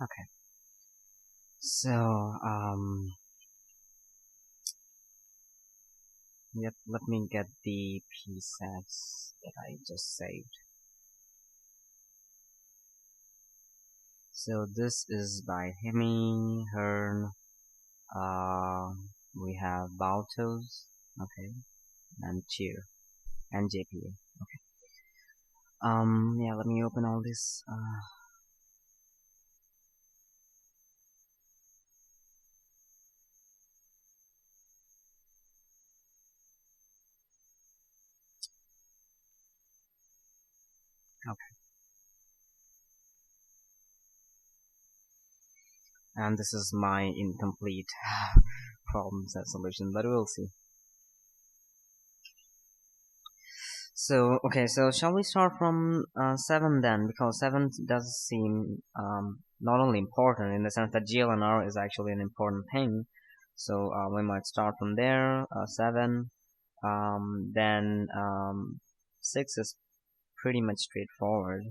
Okay. So yep, let me get the presets that I just saved. So this is by Hemi, Hearn, we have Baltos, okay, and Cheer, and JPA, okay. Yeah, let me open all this, okay. And this is my incomplete problem set solution, but we'll see. So, okay, so shall we start from 7 then? Because 7 does seem not only important in the sense that GLNR is actually an important thing. So we might start from there, 7. Then 6 is pretty much straightforward.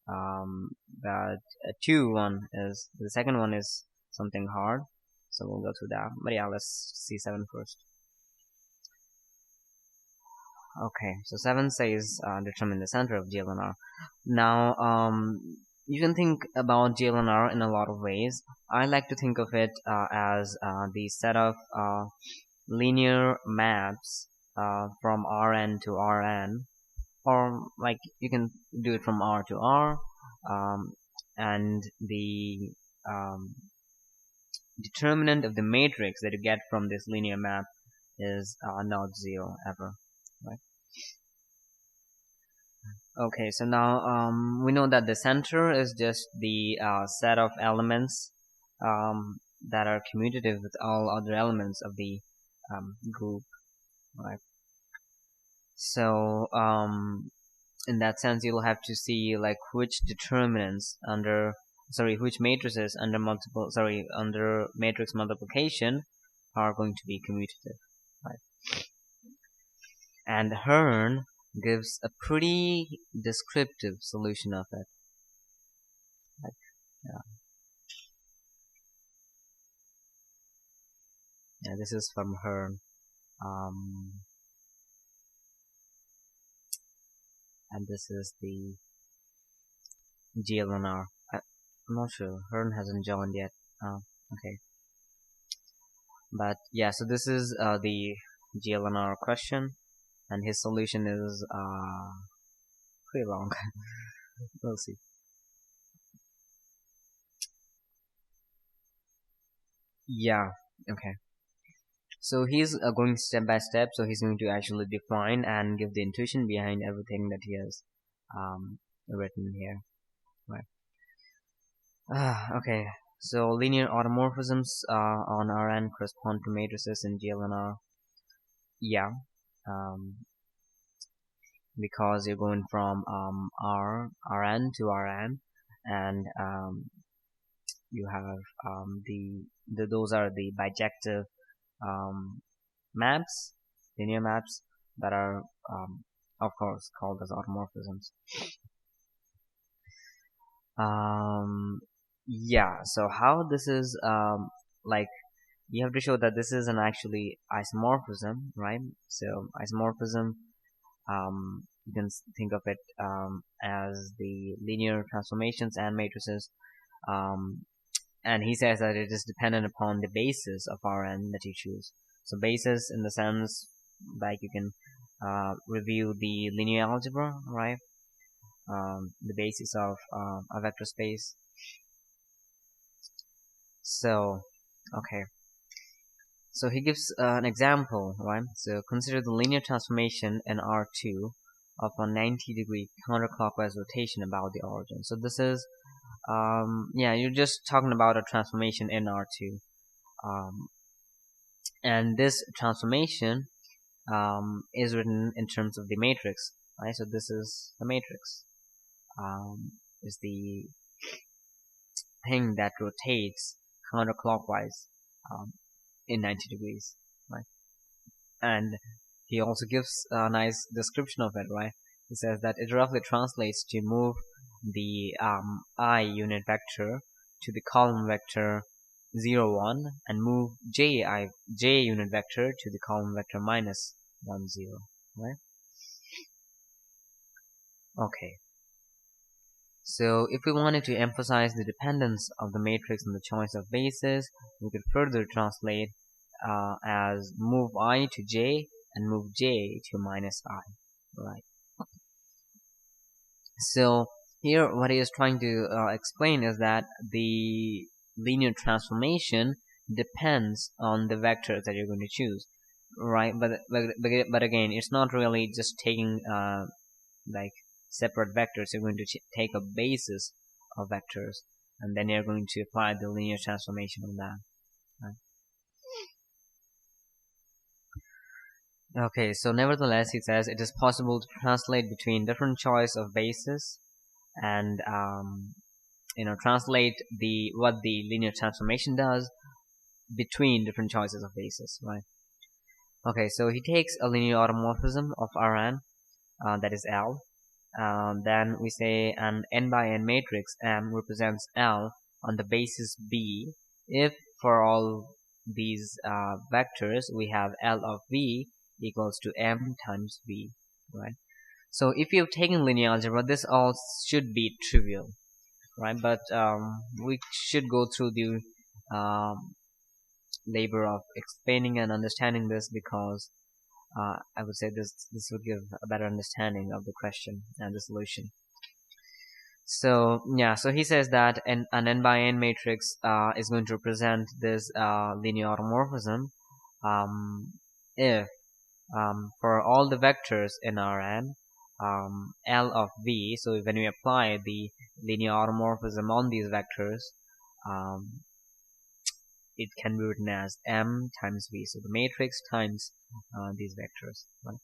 But the second one is something hard. So we'll go through that. But yeah, let's see 7 first. Okay, so 7 says determine the center of GLNR. Now, you can think about GLNR in a lot of ways. I like to think of it as the set of linear maps from Rn to Rn, or like you can do it from R to R, and the determinant of the matrix that you get from this linear map is not 0 ever, right? Okay, so now we know that the center is just the set of elements that are commutative with all other elements of the group, right? So in that sense, you'll have to see like which determinants under, which matrices under under matrix multiplication are going to be commutative, right? And Hearn gives a pretty descriptive solution of it. Like, yeah, this is from Hearn. And this is the GLNR. I'm not sure. Hearn hasn't joined yet. Okay. But yeah, so this is the GLNR question, and his solution is pretty long. We'll see. Yeah. Okay. So he's going step by step. So he's going to actually define and give the intuition behind everything that he has written here. Right. Okay. So linear automorphisms on Rn correspond to matrices in GLNR. Yeah. Because you're going from Rn to Rn, and you have those are the bijective maps, linear maps that are of course called as automorphisms. Yeah, so how this is like, you have to show that this is an actually isomorphism, right? So isomorphism, you can think of it as the linear transformations and matrices, and he says that it is dependent upon the basis of Rn that you choose. So basis in the sense like you can review the linear algebra, right? The basis of a vector space. So okay, so he gives an example, right? So consider the linear transformation in R2 of a 90-degree counterclockwise rotation about the origin. So this is yeah, you're just talking about a transformation in R2, and this transformation is written in terms of the matrix, right? So this is the matrix, is the thing that rotates counterclockwise in 90 degrees, right? And he also gives a nice description of it, right? He says that it roughly translates to move the I unit vector to the column vector 0, 1, and move j unit vector to the column vector minus 1, 0, right? Okay. So if we wanted to emphasize the dependence of the matrix on the choice of bases, we could further translate as move I to j and move j to minus I, right? So here what he is trying to explain is that the linear transformation depends on the vectors that you're going to choose, right? But again, it's not really just taking like separate vectors. You're going to take a basis of vectors, and then you're going to apply the linear transformation on that, right? Okay, so nevertheless, he says it is possible to translate between different choice of bases and translate what the linear transformation does between different choices of bases, right? Okay, so he takes a linear automorphism of Rn, that is L. Then we say an n by n matrix M represents L on the basis B if for all these vectors we have L of V equals to M times V, right? So if you've taken linear algebra, this all should be trivial, right? But we should go through the labor of explaining and understanding this, because I would say this would give a better understanding of the question and the solution. So yeah, so he says that an n by n matrix is going to represent this linear automorphism if for all the vectors in Rn, L of V, so when we apply the linear automorphism on these vectors, it can be written as M times V, so the matrix times these vectors, right?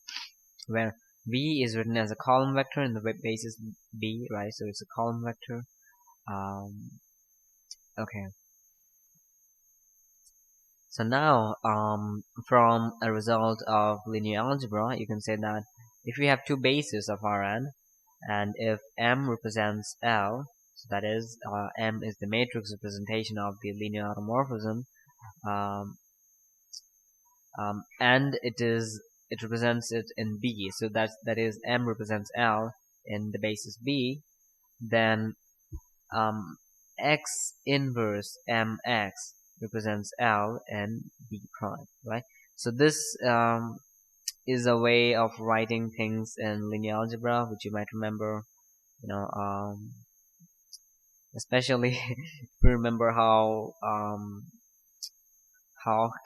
Where V is written as a column vector in the basis B, right? So it's a column vector. Okay. So now, from a result of linear algebra, you can say that if we have two bases of Rn, and if M represents L, so that is, M is the matrix representation of the linear automorphism, and it represents it in B, so that is M represents L in the basis B, then X inverse MX represents L and B prime, right? So this is a way of writing things in linear algebra, which you might remember, especially if you remember how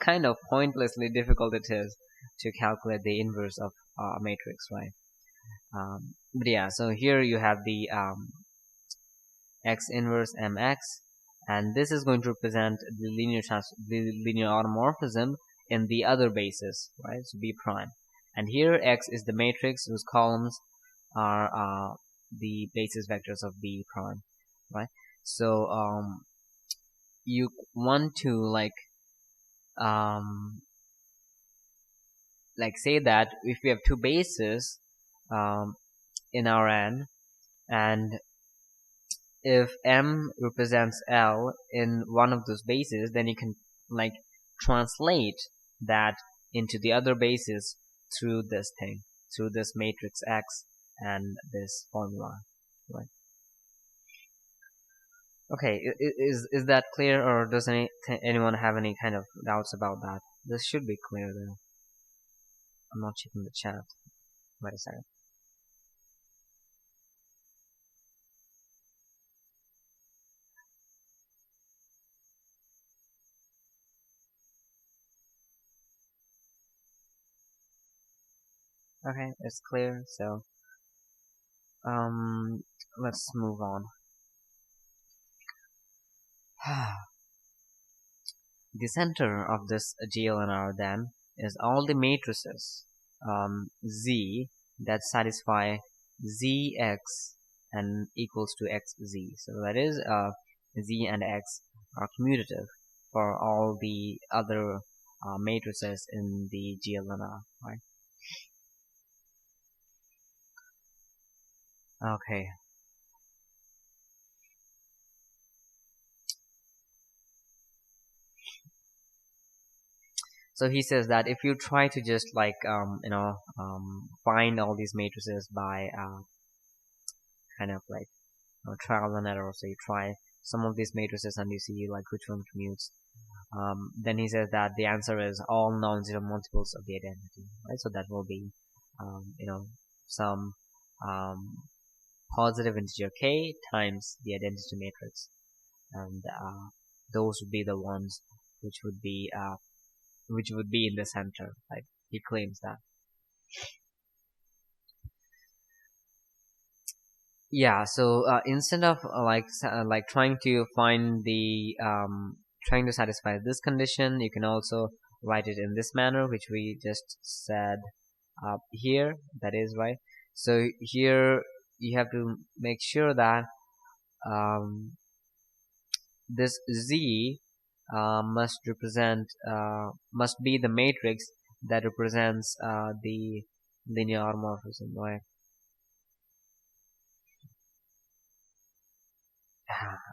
kind of pointlessly difficult it is to calculate the inverse of a matrix, right? But yeah, so here you have the X inverse MX, and this is going to represent the linear automorphism in the other basis, right? So B prime, and here X is the matrix whose columns are the basis vectors of B prime, right? So you want to like say that if we have two bases in Rn, and if M represents L in one of those bases, then you can like translate that into the other bases through this matrix X and this formula, right? Okay, is that clear, or does anyone have any kind of doubts about that? This should be clear though. I'm not checking the chat. Wait a second. Okay, it's clear, so let's move on. The center of this GLNR then is all the matrices Z that satisfy Zx and equals to Xz. So that is Z and X are commutative for all the other matrices in the GLNR, right? Okay. So he says that if you try to just like find all these matrices by kind of like trial and error, so you try some of these matrices and you see like which one commutes, then he says that the answer is all non-zero multiples of the identity, right? So that will be some positive integer k times the identity matrix, and those would be the ones which would be in the center, like he claims that. Yeah, so instead of trying to find the trying to satisfy this condition, you can also write it in this manner, which we just said here, that is right. So here you have to make sure that this Z must be the matrix that represents the linear homomorphism, right?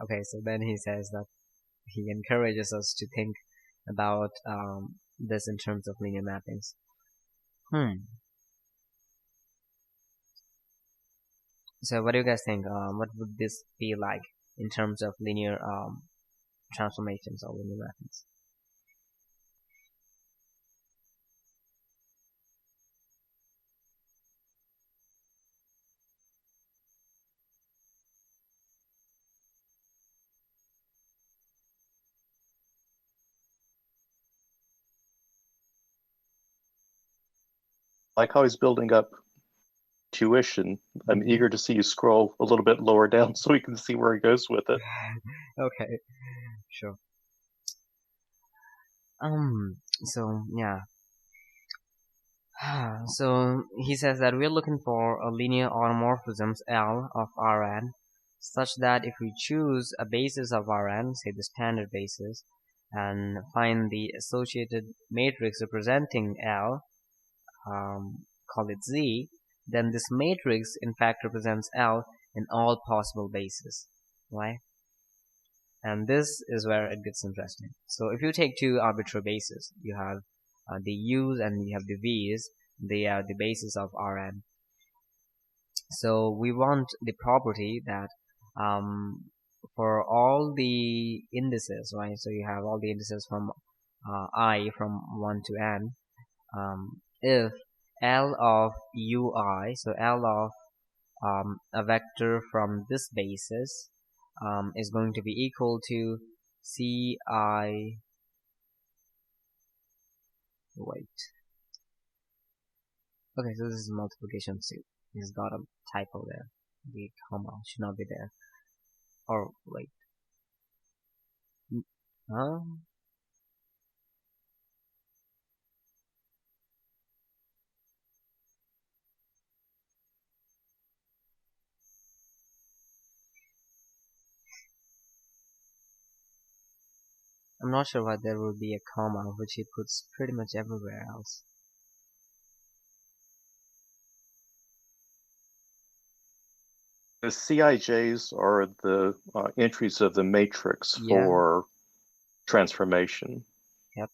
Okay, so then he says that he encourages us to think about this in terms of linear mappings. So what do you guys think? What would this be like in terms of linear transformations or linear mappings? Like how he's building up tuition. I'm eager to see you scroll a little bit lower down so we can see where he goes with it. Okay, sure. So yeah. So he says that we're looking for a linear homomorphisms L of Rn such that if we choose a basis of Rn, say the standard basis, and find the associated matrix representing L, call it Z, then this matrix in fact represents L in all possible bases, right? And this is where it gets interesting. So if you take two arbitrary bases, you have the U's and you have the V's, they are the basis of Rn. So we want the property that for all the indices, right? So you have all the indices from I from 1 to n. If L of ui, so L of a vector from this basis is going to be equal to ci, wait, okay, so this is multiplication. See, he's got a typo there, the comma should not be there, or wait, huh? I'm not sure why there would be a comma, which he puts pretty much everywhere else. TheCij's are the entries of the matrix for transformation. Yep.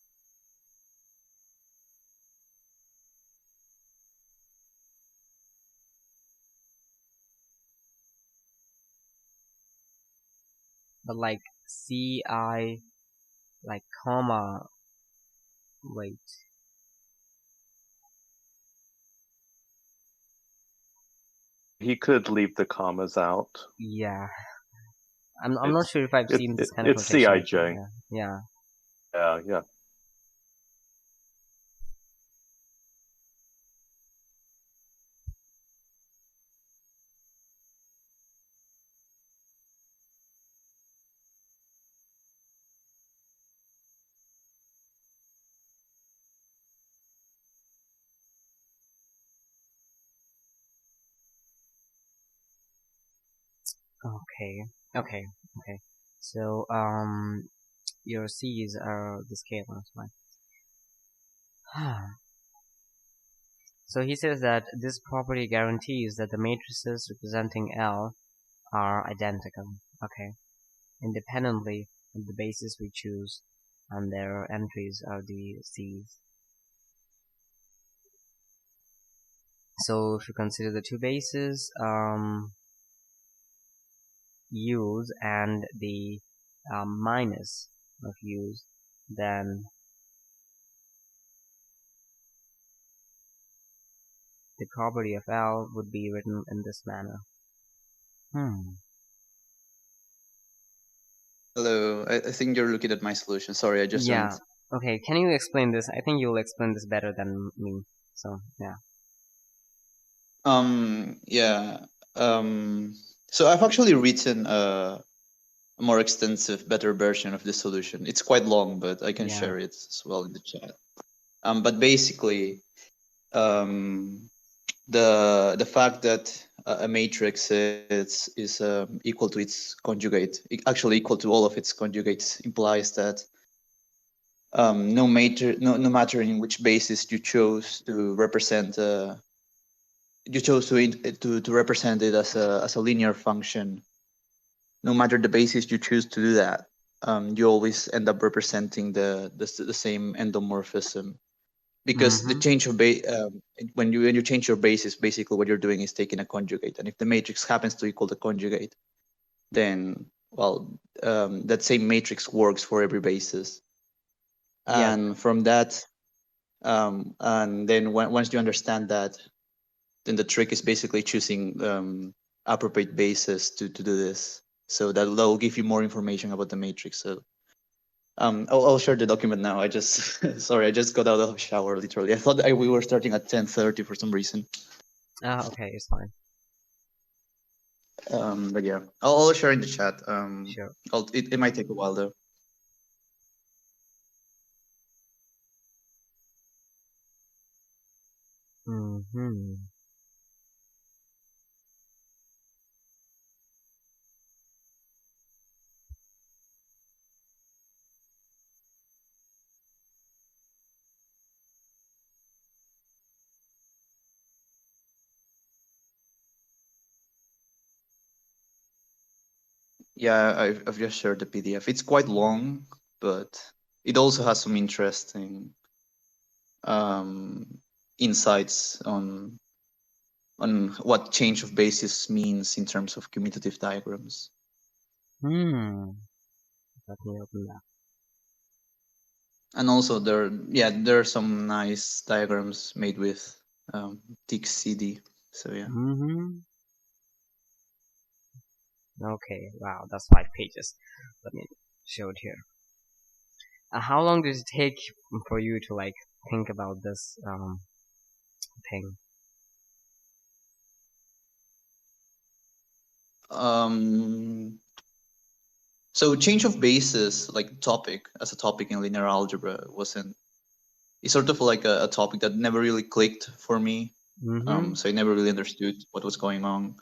But like ci, like comma, wait. He could leave the commas out. Yeah. I'm not sure if I've seen this kind of notation. It's Cij. Yeah. Yeah. Okay. So your C's are the scalars, right? So he says that this property guarantees that the matrices representing L are identical, okay, independently of the basis we choose. and their entries are the C's. So if you consider the two bases, U's and the minus of U's, then the property of L would be written in this manner. Hello, I think you're looking at my solution. Sorry, I just Yeah. joined. Okay, can you explain this? I think you'll explain this better than me. So, yeah. Yeah. So I've actually written a more extensive, better version of this solution. It's quite long, but I can Yeah. share it as well in the chat. But basically, the fact that a matrix is equal to its conjugate, actually equal to all of its conjugates, implies that no matter in which basis you chose to represent you chose to represent it as a linear function, no matter the basis you choose to do that, you always end up representing the same endomorphism, because the Mm-hmm. change of when you change your basis, basically what you're doing is taking a conjugate, and if the matrix happens to equal the conjugate, then well, that same matrix works for every basis. Yep. And from that, and then once you understand that, then the trick is basically choosing appropriate basis to do this. So that'll give you more information about the matrix. So I'll share the document now. I just sorry, I just got out of the shower literally. I thought we were starting at 10:30 for some reason. Okay, it's fine. But yeah, I'll share in the chat. Sure. It might take a while though. Mm-hmm. Yeah, I've just shared the PDF. It's quite long, but it also has some interesting um, insights on what change of basis means in terms of commutative diagrams. Let me open that. And also there are some nice diagrams made with TXCD. So yeah. Mm-hmm. Okay, wow, that's 5 pages. Let me show it here. How long does it take for you to like think about this thing? So change of basis, like topic as a topic in linear algebra, wasn't. It's sort of like a topic that never really clicked for me. Mm-hmm. So I never really understood what was going on.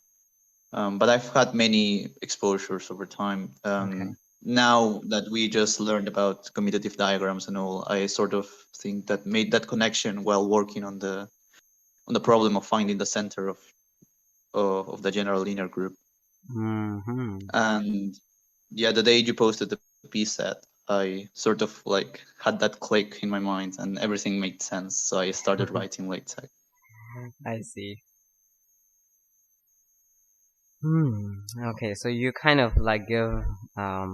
But I've had many exposures over time. Okay. Now that we just learned about commutative diagrams and all, I sort of think that made that connection while working on the problem of finding the center of the general linear group. Mm-hmm. And yeah, the day you posted the piece set, I sort of like had that click in my mind and everything made sense. So I started writing LaTeX. I see. Okay, so you kind of like give a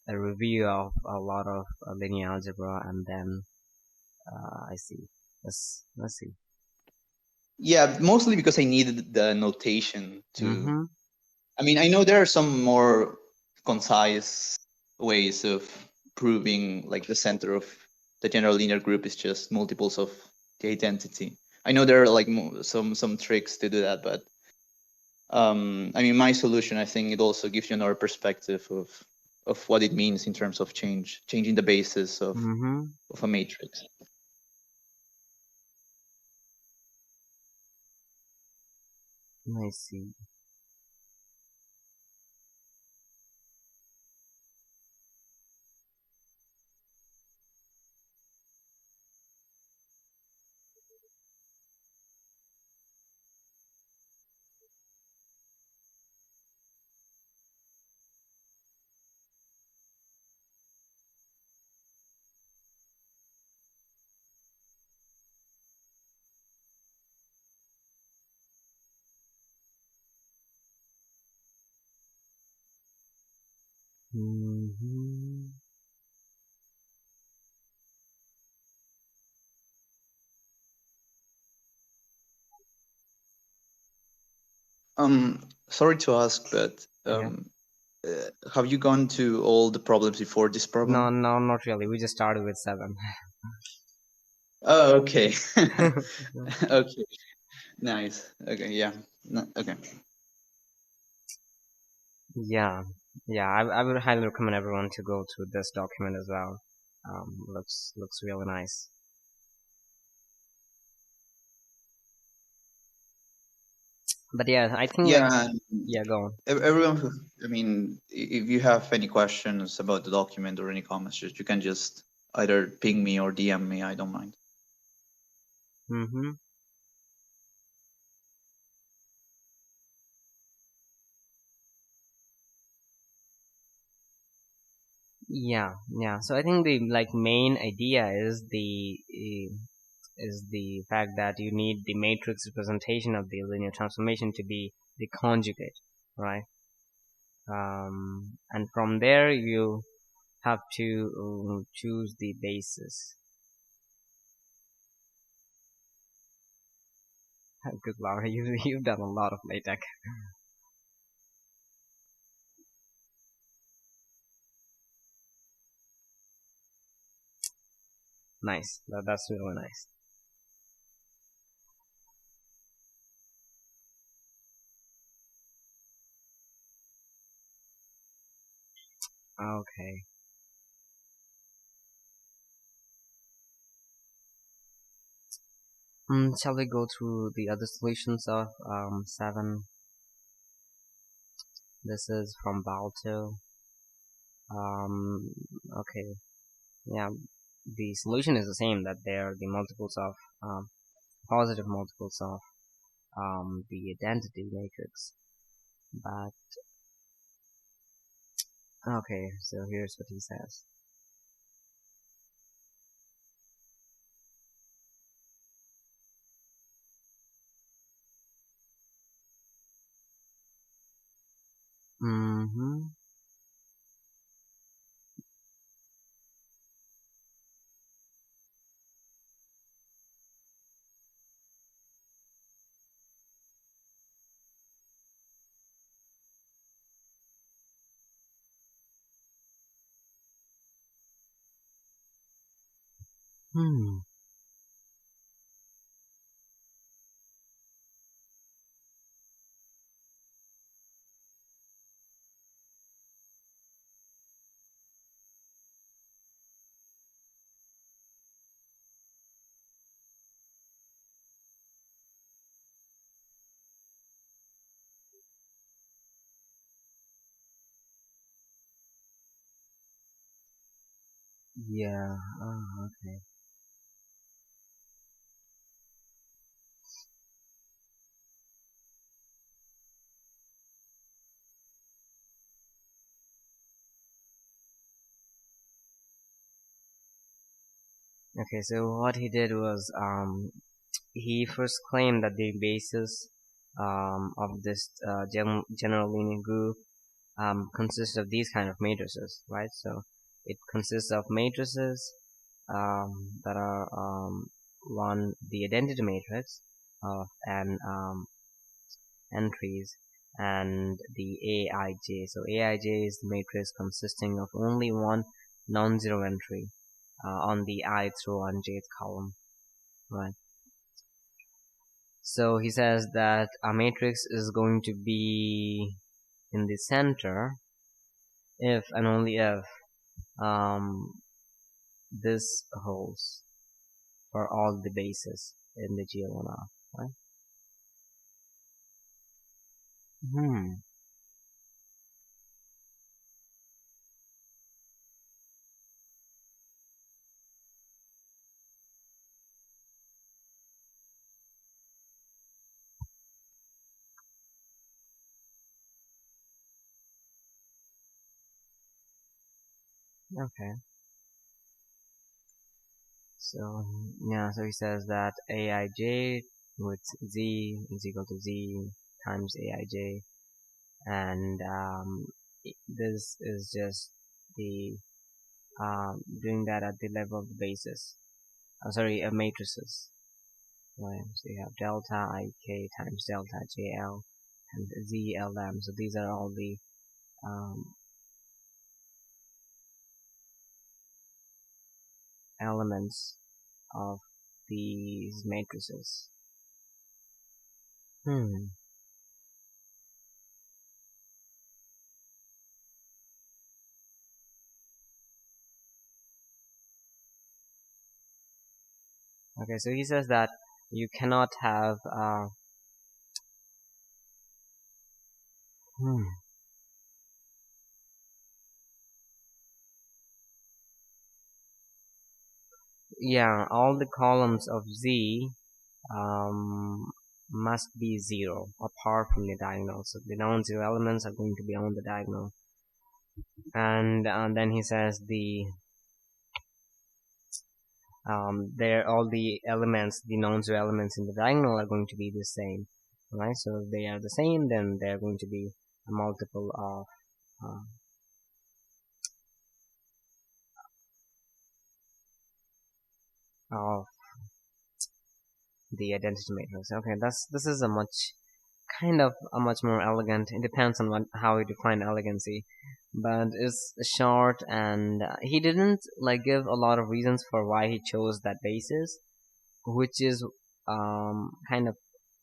review of a lot of linear algebra, and then I see. Let's see. Yeah, mostly because I needed the notation to. Mm-hmm. I mean, I know there are some more concise ways of proving like the center of the general linear group is just multiples of the identity. I know there are like some tricks to do that, but I mean, my solution, I think it also gives you another perspective of what it means in terms of changing the basis Mm-hmm. of a matrix. I see. Mm-hmm. Sorry to ask, but Okay. have you gone to all the problems before this problem? No, not really. We just started with 7. Oh, okay. Okay, nice. Okay, yeah. Okay. Yeah, yeah. I would highly recommend everyone to go through this document as well. Looks really nice. But yeah, I think like Yeah, yeah, go on. everyone who, I mean, if you have any questions about the document or any comments, you can just either ping me or DM me. I don't mind. Mm-hmm. Yeah, yeah. So I think the like main idea is the fact that you need the matrix representation of the linear transformation to be the conjugate, right? And from there you have to choose the basis. Good lord, you've done a lot of LaTeX. Nice. That's really nice. Okay. Shall we go through the other solutions of 7? This is from Balto. Um, okay. Yeah, the solution is the same, that they are the multiples of positive multiples of the identity matrix. But okay, so here's what he says. Mm-hmm. Hmm. Yeah. Oh, okay. Okay, so what he did was he first claimed that the basis of this general linear group consists of these kind of matrices, right? So it consists of matrices that are one, the identity matrix of an entries, and the Aij. So Aij is the matrix consisting of only one non-zero entry on the ith row and jth column, right? So he says that a matrix is going to be in the center if and only if um, this holds for all the bases in the GL1R, right? Hmm. Okay. So yeah, so he says that Aij with z is equal to z times Aij, and this is just the doing that at the level of the basis. Sorry, matrices. Right. So you have delta ik times delta jl and zlm. So these are all the elements of these matrices. Okay, so he says that you cannot have yeah, all the columns of Z must be 0 apart from the diagonal. So the non-zero elements are going to be on the diagonal. And then he says the all the elements, the non-zero elements in the diagonal are going to be the same, right? So if they are the same, then they're going to be a multiple of the identity matrix. Okay, this is a much more elegant. It depends on how you define elegancy, but it's short, and he didn't like give a lot of reasons for why he chose that basis, which is kind of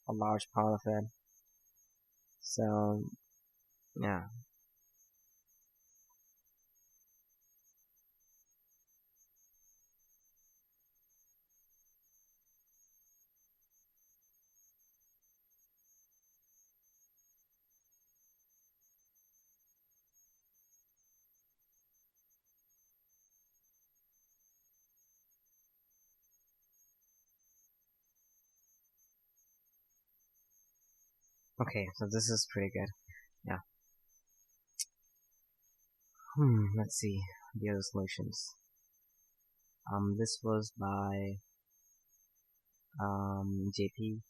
a large part of it. So yeah. Okay, so this is pretty good. Yeah. Let's see the other solutions. This was by JP.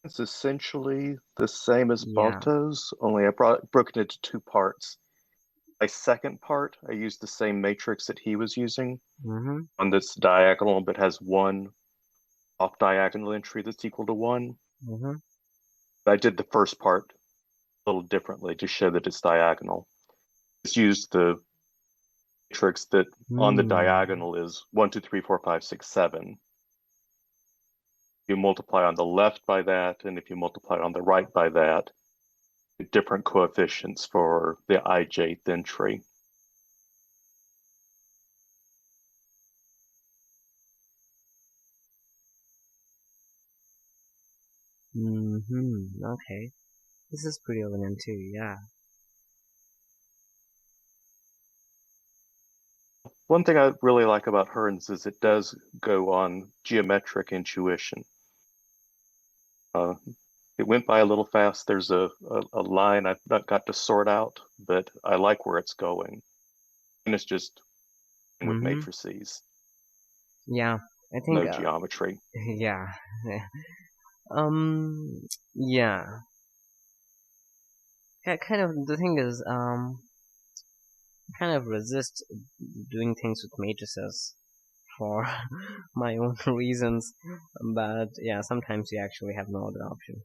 It's essentially the same as Yeah. Balto's, only I broke it into 2 parts. My second part, I used the same matrix that he was using. One that's diagonal but has one off-diagonal entry that's equal to 1. I did the first part a little differently to show that it's diagonal. Just used the matrix that on the diagonal is 1, 2, 3, 4, 5, 6, 7. You multiply on the left by that, and if you multiply on the right by that, different coefficients for the ijth entry. Okay. This is pretty elegant too, yeah. One thing I really like about Hearn's is it does go on geometric intuition. It went by a little fast. There's a line I've not got to sort out, but I like where it's going. And it's just with matrices. Yeah, I think no geometry. Yeah. Yeah. Kind of the thing is, kind of resist doing things with matrices for my own reasons, but yeah, sometimes you actually have no other option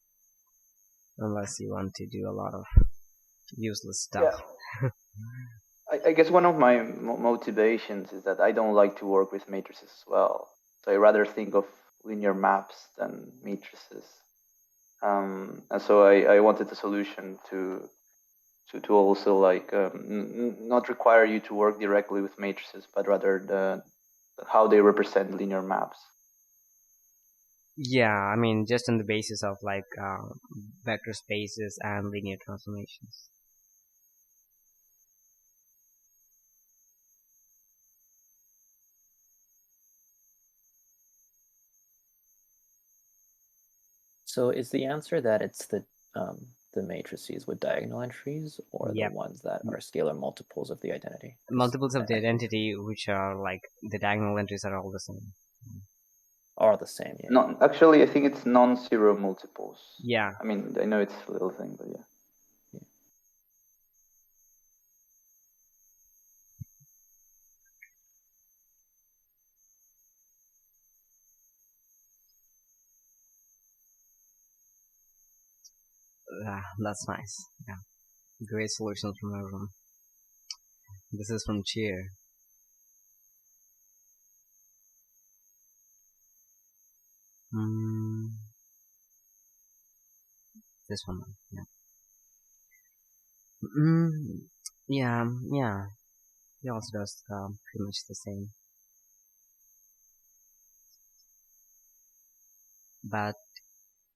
unless you want to do a lot of useless stuff. Yeah. I guess one of my motivations is that I don't like to work with matrices as well. So I rather think of linear maps than matrices. And so I wanted a solution to also like not require you to work directly with matrices, but rather how they represent linear maps. Yeah, I mean, just on the basis of like vector spaces and linear transformations. So is the answer that it's the matrices with diagonal entries, or the ones that are scalar multiples of the identity? Multiples of the identity, which are like the diagonal entries are all the same. are the same. Yeah. No, actually, I think it's non-zero multiples. Yeah. I mean, I know it's a little thing, but yeah. That's nice. Yeah. Great solutions from everyone. This is from Cheer. This one, yeah. Yeah. He also does pretty much the same. But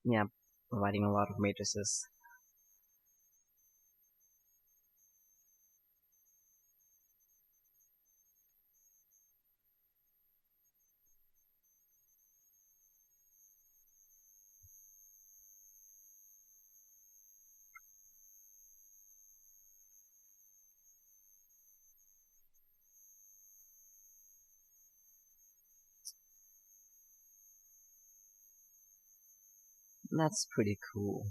yeah, providing a lot of matrices. That's pretty cool.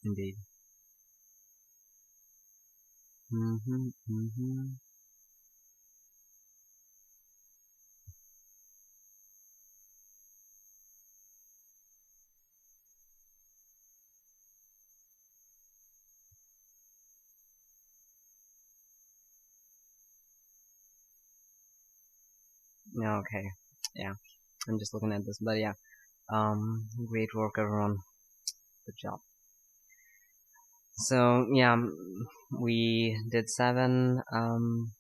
Indeed. Yeah, okay. Yeah. I'm just looking at this, but yeah. Great work, everyone. Good job. So yeah, we did 7. I'm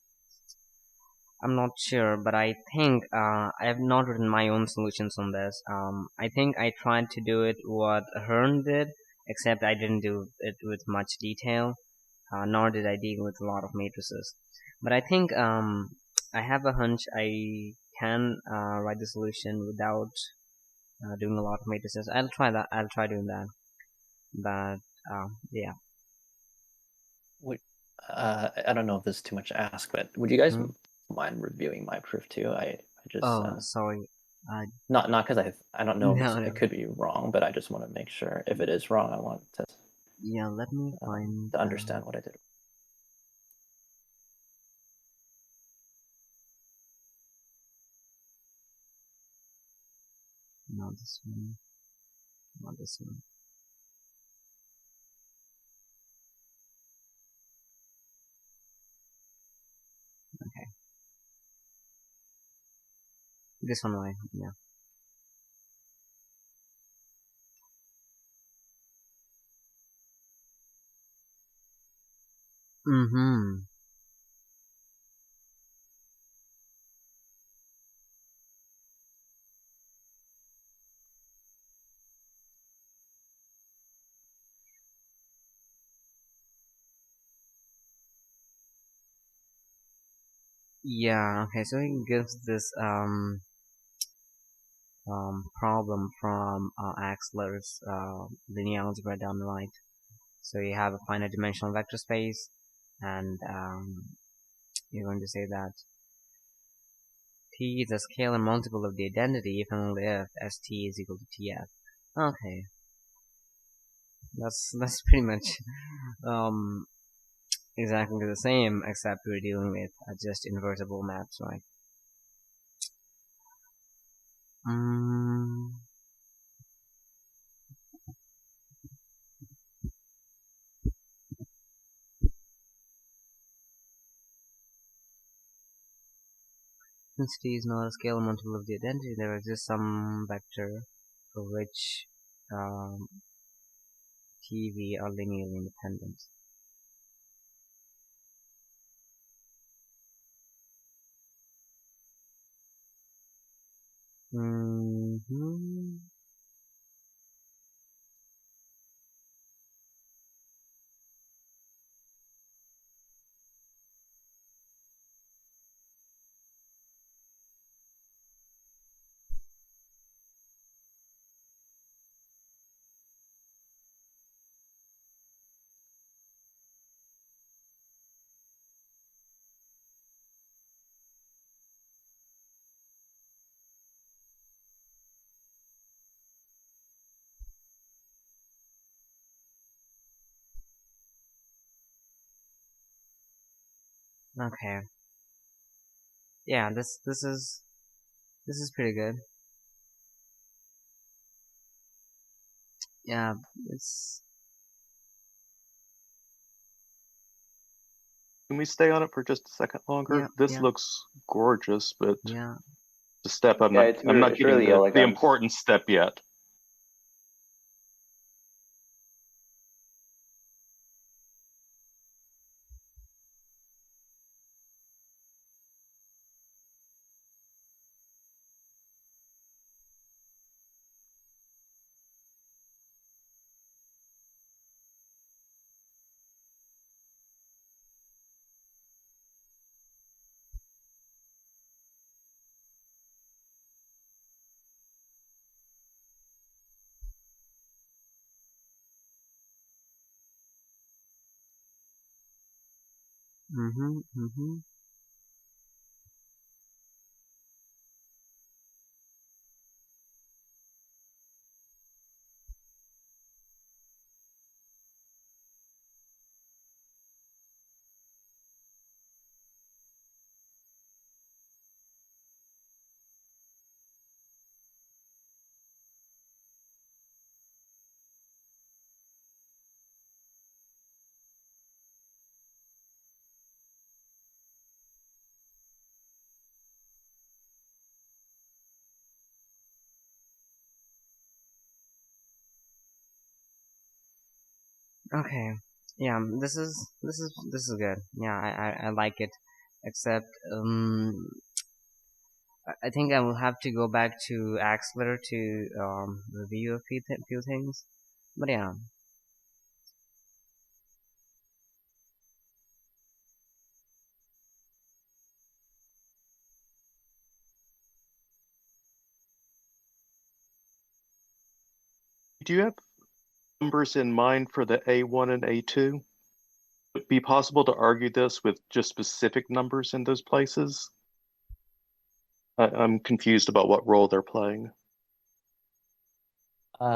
not sure, but I think I have not written my own solutions on this. I think I tried to do it what Hearn did, except I didn't do it with much detail, nor did I deal with a lot of matrices. But I think I have a hunch I can write the solution without doing a lot of matrices. I'll try that. I'll try doing that. But yeah. I don't know if this is too much to ask, but would you guys mind reviewing my proof too? I just sorry. Not because I don't know No. it could be wrong, but I just want to make sure if it is wrong, I want to let me find to understand what I did. Not this one. Not this one. Okay. This one, why? Yeah. Yeah, okay, so it gives this problem from Axler's linear algebra down the right. So you have a finite dimensional vector space, and you're going to say that T is a scalar multiple of the identity if and only if ST is equal to TF. Okay, that's pretty much exactly the same, except we're dealing with just invertible maps, right? Since T is not a scalar multiple of the identity, there exists some vector for which TV are linearly independent. Okay. Yeah, this is pretty good. Yeah, it's. Can we stay on it for just a second longer? Yeah, This yeah. looks gorgeous, but Yeah. the step I'm Yeah, not it's getting really the elegant. important step yet. Mm-hmm. Okay. Yeah, this is good. Yeah, I like it. Except I think I will have to go back to Axler to review a few things. But yeah. Do you have numbers in mind for the A1 and A2? Would it be possible to argue this with just specific numbers in those places? I'm confused about what role they're playing.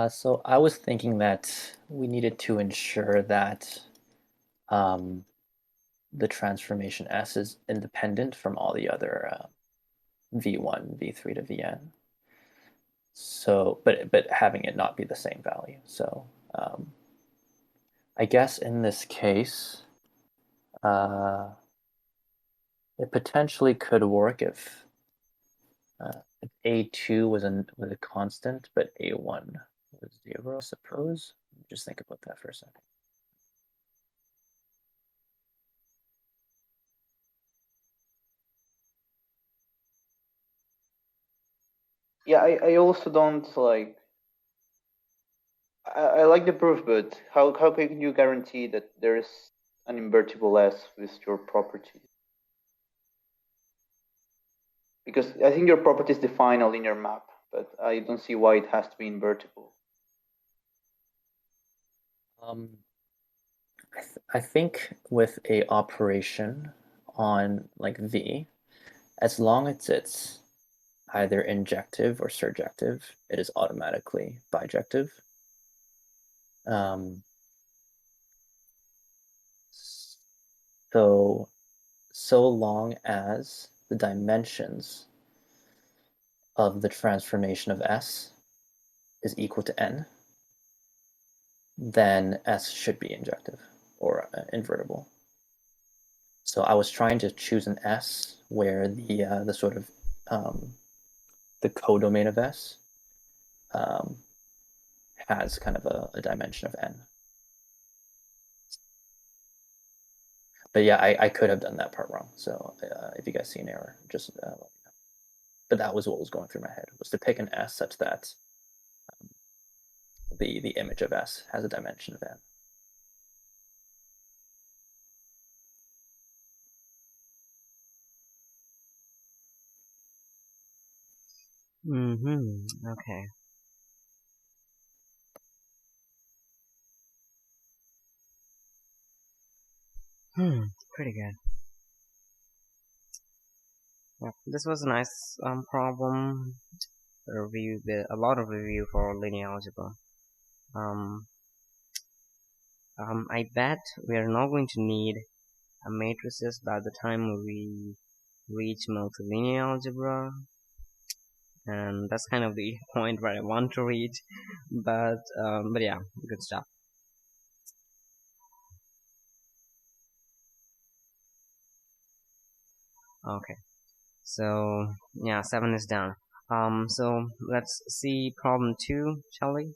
So I was thinking that we needed to ensure that the transformation S is independent from all the other V1, V3 to Vn. So, but having it not be the same value. So I guess in this case, it potentially could work if A2 was a constant, but A1 was 0, I suppose. Just think about that for a second. Yeah, I also don't like. I like the proof, but how can you guarantee that there is an invertible S with your property? Because I think your properties define a linear map, but I don't see why it has to be invertible. I think with a operation on like V, as long as it's either injective or surjective, it is automatically bijective. So long as the dimensions of the transformation of S is equal to n, then S should be injective or invertible. So I was trying to choose an S where the sort of the codomain of S has kind of a dimension of n. But yeah, I could have done that part wrong. So if you guys see an error, just let me know. But that was what was going through my head, was to pick an S such that the image of S has a dimension of n. Okay. Pretty good. Yeah, this was a nice problem. A lot of review for linear algebra. I bet we are not going to need matrices by the time we reach multilinear algebra, and that's kind of the point where I want to reach, but yeah, good stuff. Okay, so yeah, 7 is done. So let's see problem 2, shall we?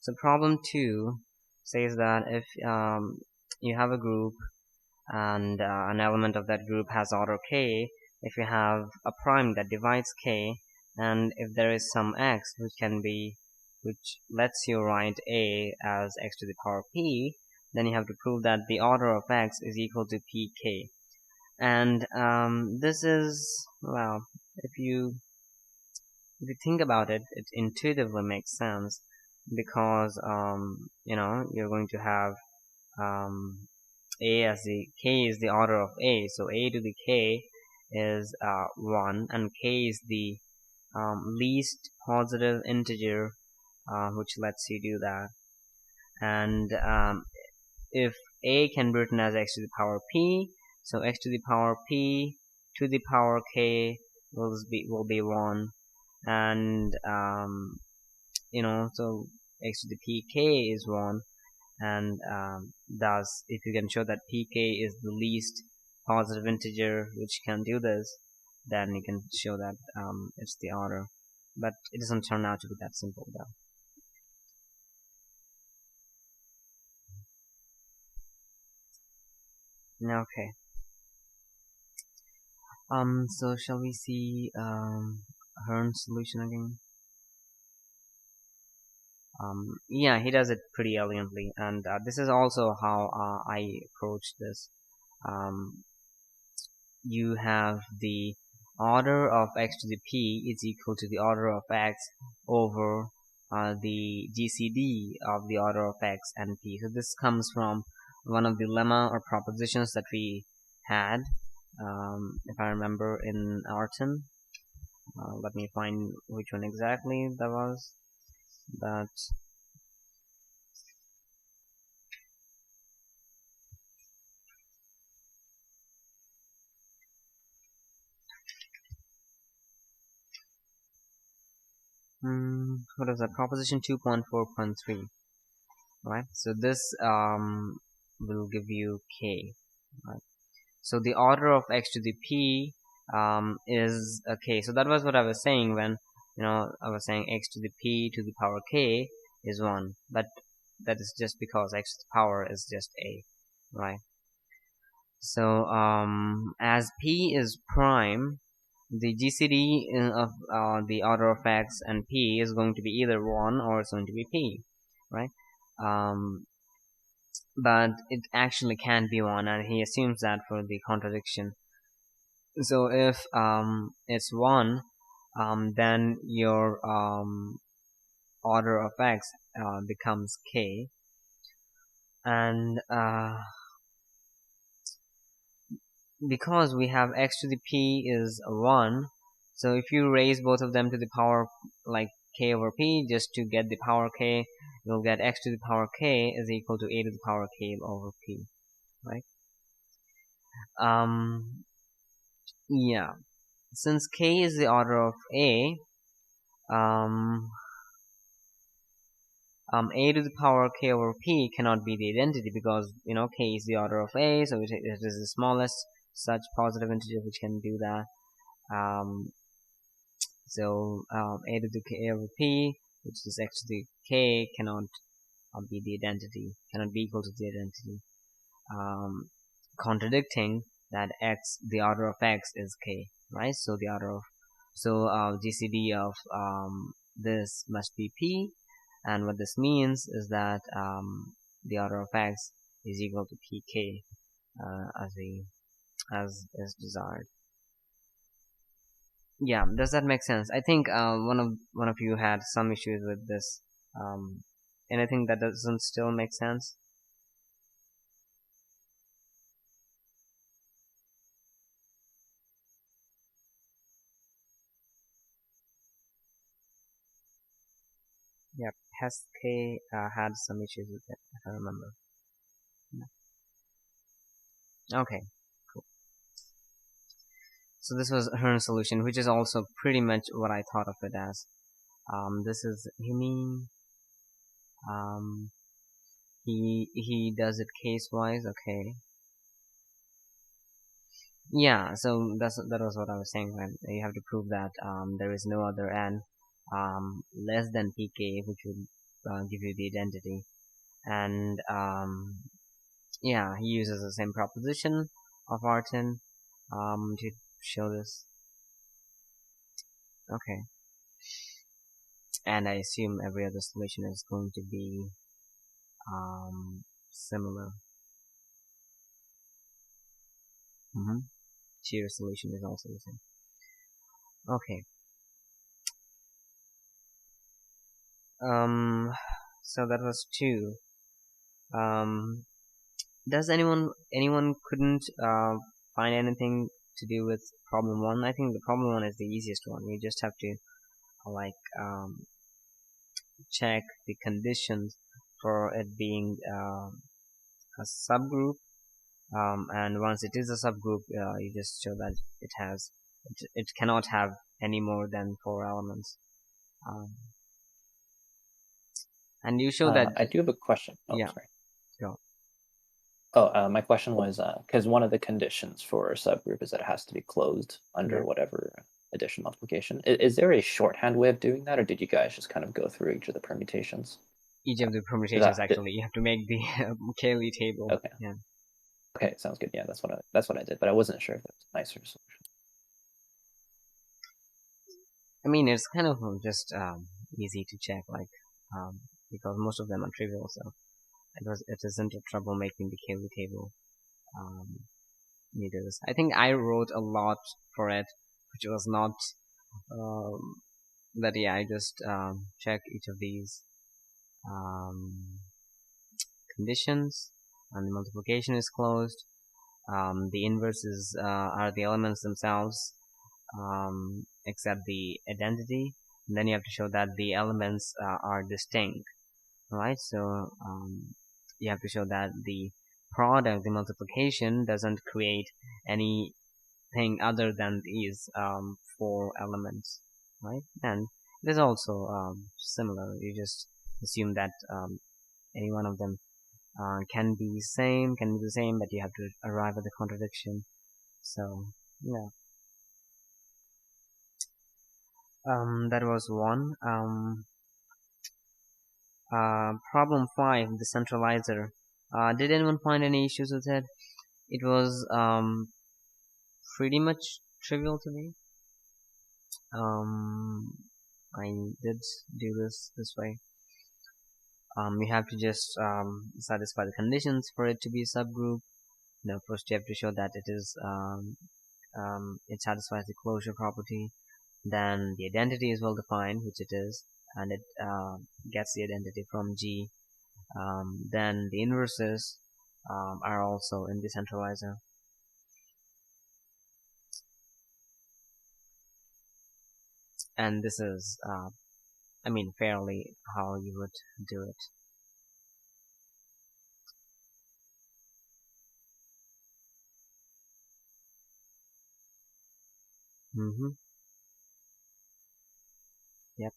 So problem 2 says that if you have a group and an element of that group has order k, if you have a prime that divides k, and if there is some x which lets you write a as x to the power p, then you have to prove that the order of x is equal to pk. And this is, well, if you think about it, it intuitively makes sense, because you're going to have a as the k is the order of a, so a to the k is 1, and k is the least positive integer which lets you do that. And if a can be written as x to the power p, so x to the power p to the power k will be 1, and so x to the pk is 1, and thus if you can show that pk is the least positive integer which can do this, then you can show that it's the order. But it doesn't turn out to be that simple though. Okay. So shall we see Hearn's solution again? Yeah, he does it pretty elegantly, and this is also how I approach this. You have the order of x to the p is equal to the order of x over the GCD of the order of x and p. So this comes from one of the lemma or propositions that we had, if I remember, in Arton. Let me find which one exactly that was. But what is that? Proposition 2.4.3, right? So this will give you k, right? So the order of x to the p is k. So that was what I was saying when I was saying x to the p to the power k is 1, but that is just because x to the power is just a, right? So as p is prime, the GCD of the order of x and p is going to be either 1 or it's going to be p, right? But it actually can't be 1, and he assumes that for the contradiction. So if it's 1, then your order of x becomes k, and because we have x to the p is 1, so if you raise both of them to the power like k over p just to get the power k, you'll get x to the power k is equal to a to the power k over p, right? Yeah, since k is the order of a, a to the power k over p cannot be the identity, because k is the order of a, so it is the smallest such positive integer which can do that. So a to the k over p, which is x to the k, cannot be the identity, cannot be equal to the identity, contradicting that x, the order of x, is k, right? So the order of GCD of this must be p, and what this means is that the order of x is equal to pk as is desired. Yeah, does that make sense? I think one of you had some issues with this. Anything that doesn't still make sense? Yep, Heskey had some issues with it, if I remember. Yeah. Okay, cool. So this was Hearn's solution, which is also pretty much what I thought of it as. This is him. He does it case-wise. Okay. Yeah, so that was what I was saying. Right? You have to prove that there is no other n less than pk, which would give you the identity. And yeah, he uses the same proposition of Artin to show this. Okay. And I assume every other solution is going to be similar. Shear solution is also the same. Okay. So that was 2. Does anyone couldn't find anything to do with problem 1? I think the problem 1 is the easiest one. You just have to like check the conditions for it being a subgroup, and once it is a subgroup, you just show that it cannot have any more than 4 elements. And you show that I do have a question. Oh, yeah. Sorry. Go. Oh, my question was because one of the conditions for a subgroup is that it has to be closed under whatever addition multiplication. Is there a shorthand way of doing that, or did you guys just kind of go through each of the permutations? Each of the permutations, actually, you have to make the Cayley table. Okay. Yeah. Okay, sounds good. Yeah, that's what I did, but I wasn't sure if that was a nicer solution. I mean, it's kind of just easy to check, like because most of them are trivial, so it isn't a trouble making the Cayley table. Neither is. I think I wrote a lot for it, which was not. But yeah, I just check each of these conditions, and the multiplication is closed. The inverses are the elements themselves, except the identity. And then you have to show that the elements are distinct, right? So you have to show that the product, the multiplication, doesn't create anything other than these 4 elements, right? And it is also similar. You just assume that any one of them can be the same, but you have to arrive at the contradiction. So yeah. That was 1. Problem 5, the centralizer. Did anyone find any issues with it? It was pretty much trivial to me. I did do this way. You have to just satisfy the conditions for it to be a subgroup. Now, first you have to show that it is it satisfies the closure property. Then the identity is well defined, which it is, and it gets the identity from G. Then the inverses are also in the centralizer. And this is, I mean, fairly how you would do it. Yep.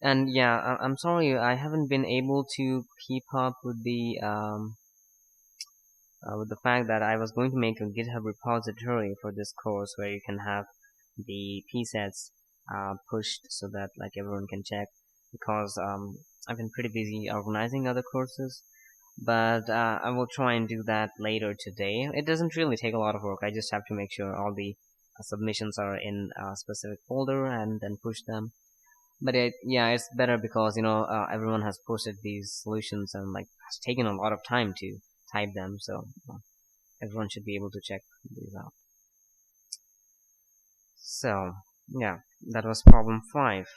And yeah, I'm sorry, I haven't been able to keep up with the fact that I was going to make a GitHub repository for this course where you can have the p-sets pushed so that like everyone can check, because I've been pretty busy organizing other courses, but I will try and do that later today. It doesn't really take a lot of work. I just have to make sure all the submissions are in a specific folder and then push them. But yeah, it's better because everyone has posted these solutions and like has taken a lot of time to type them, so everyone should be able to check these out. So yeah, that was problem 5.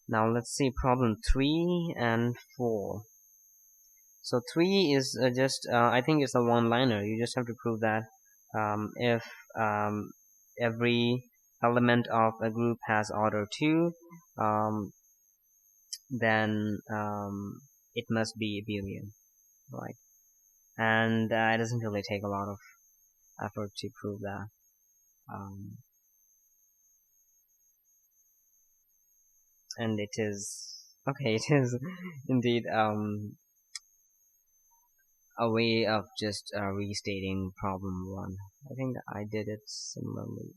Now let's see problem 3 and 4. So 3 is just I think it's a one-liner. You just have to prove that if every element of a group has order 2, then it must be abelian, right? And it doesn't really take a lot of effort to prove that. And it is okay. It is indeed a way of just restating problem 1. I think I did it similarly.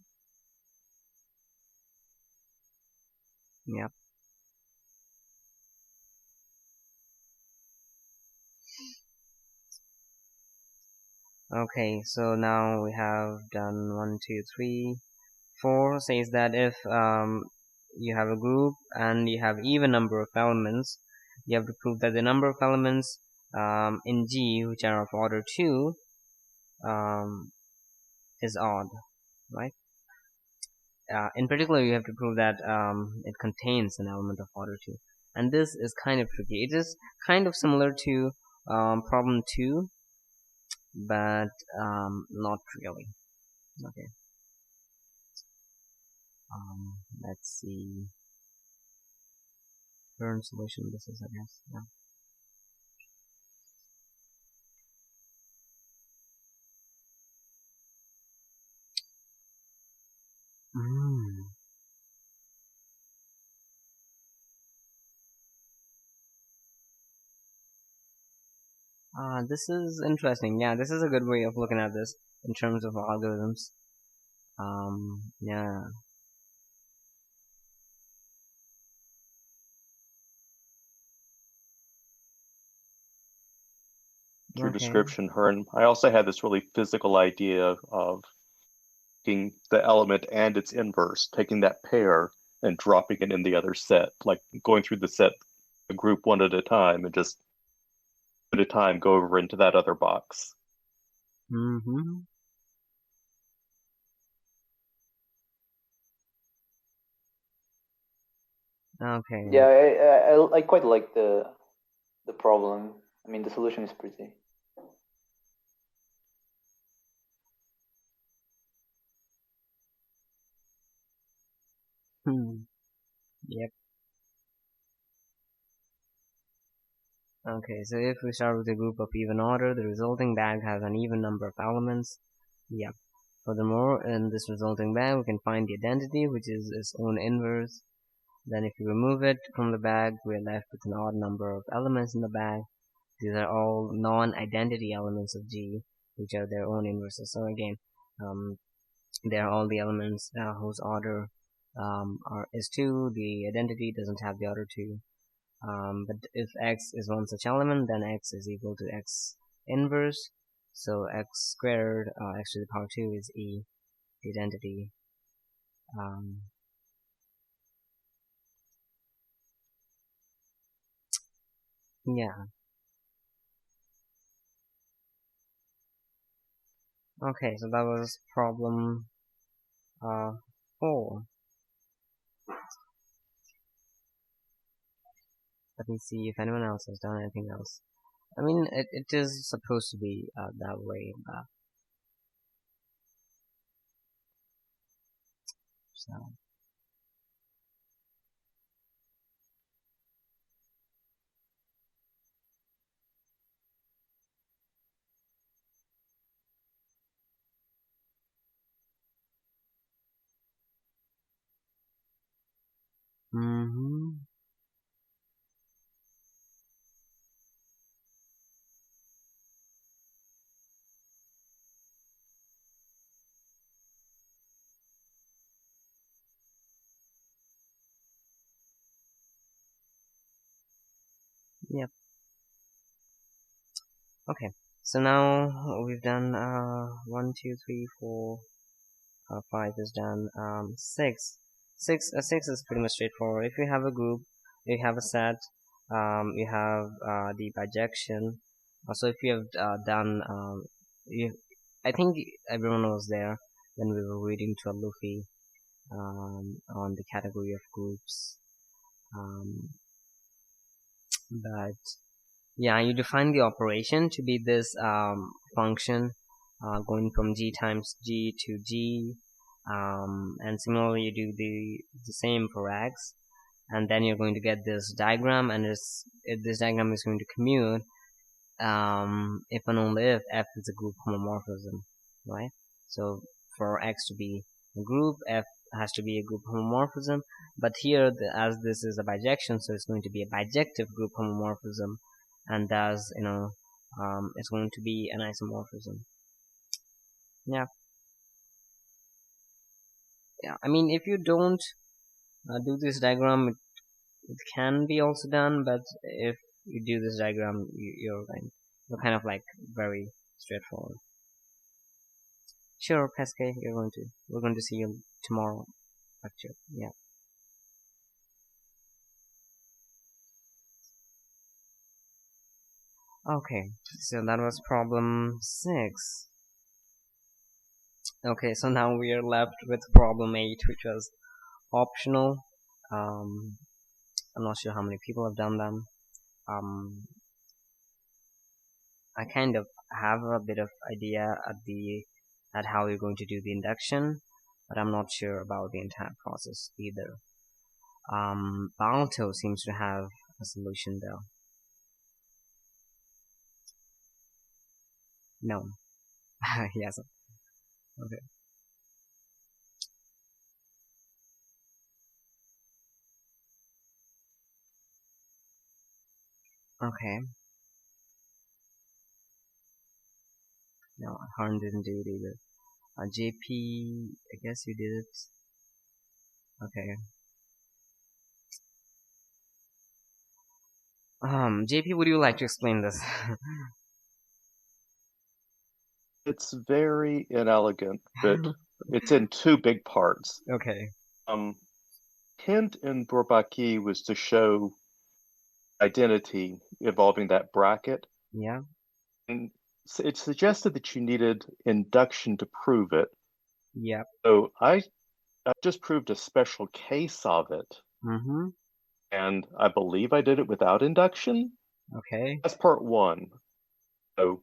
Yep. Okay, so now we have done 1, 2, 3, 4. Says that if you have a group and you have even number of elements, you have to prove that the number of elements in G which are of order 2 is odd, right? In particular, you have to prove that it contains an element of order 2, and this is kind of tricky. It is kind of similar to problem 2, but not really. Okay. Let's see. Current solution. This is, I guess. Yeah. This is interesting. Yeah, this is a good way of looking at this in terms of algorithms. Yeah. Through description, Hearn. I also had this really physical idea of taking the element and its inverse, taking that pair and dropping it in the other set, like going through the set, the group one at a time, and just at a time go over into that other box. Okay. Yeah, I quite like the problem. I mean, the solution is pretty. Yep. Okay, so if we start with a group of even order, the resulting bag has an even number of elements. Yep. Furthermore, in this resulting bag, we can find the identity, which is its own inverse. Then if you remove it from the bag, we're left with an odd number of elements in the bag. These are all non-identity elements of G, which are their own inverses. So again, they are all the elements whose order is 2. The identity doesn't have the order 2. But if X is one such element, then X is equal to X inverse. So X squared, X to the power 2 is E, the identity. Yeah. Okay, so that was problem 4. Let me see if anyone else has done anything else. I mean, it is supposed to be that way, so. Yep. Okay, so now we've done 1, 2, 3, 4, 5 is done. 6 is pretty much straightforward. If you have a group, you have a set, you have the bijection. So if you have done, I think everyone was there when we were reading to a Luffy on the category of groups. But yeah, you define the operation to be this function going from G times G to G, And similarly you do the same for x, and then you're going to get this diagram, and this diagram is going to commute if and only if f is a group homomorphism, right? So for x to be a group, f has to be a group homomorphism, but here as this is a bijection, so it's going to be a bijective group homomorphism, and thus it's going to be an isomorphism. Yeah, I mean, if you don't do this diagram, it can be also done, but if you do this diagram, you're kind of like very straightforward. Sure, Pesque, we're going to see you tomorrow lecture. Yeah. Okay, so that was problem 6. Okay, so now we are left with problem 8, which was optional. I'm not sure how many people have done them. I kind of have a bit of idea at how you're going to do the induction, but I'm not sure about the entire process either. Balto seems to have a solution though. No. Yes. Okay. Okay. No, Harn didn't do it either. JP, I guess you did it. Okay. JP, would you like to explain this? It's very inelegant, but it's in 2 big parts. Okay. Hint in Bourbaki was to show identity involving that bracket. Yeah. And it suggested that you needed induction to prove it. Yep. So I just proved a special case of it. Mm-hmm. And I believe I did it without induction. Okay. That's part 1. So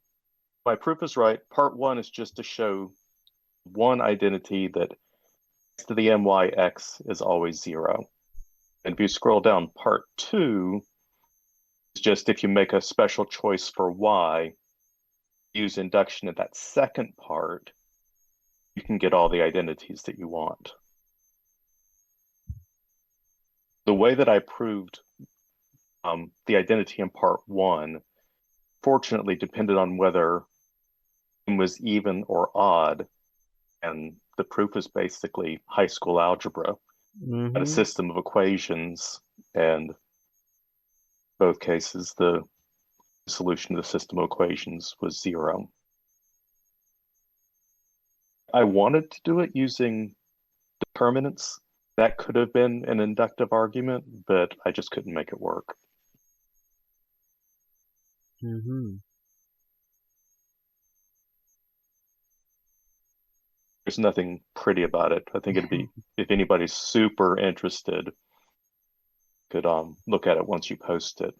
my proof is right. Part 1 is just to show one identity that x to the myx is always 0. And if you scroll down, part 2 is just if you make a special choice for y, use induction in that second part, you can get all the identities that you want. The way that I proved the identity in part 1, fortunately, depended on whether it was even or odd, and the proof is basically high school algebra, Mm-hmm. and a system of equations, and both cases the solution to the system of equations was 0. I wanted to do it using determinants. That could have been an inductive argument, but I just couldn't make it work. Mm-hmm. There's nothing pretty about it. I think it'd be, if anybody's super interested, could look at it once you post it.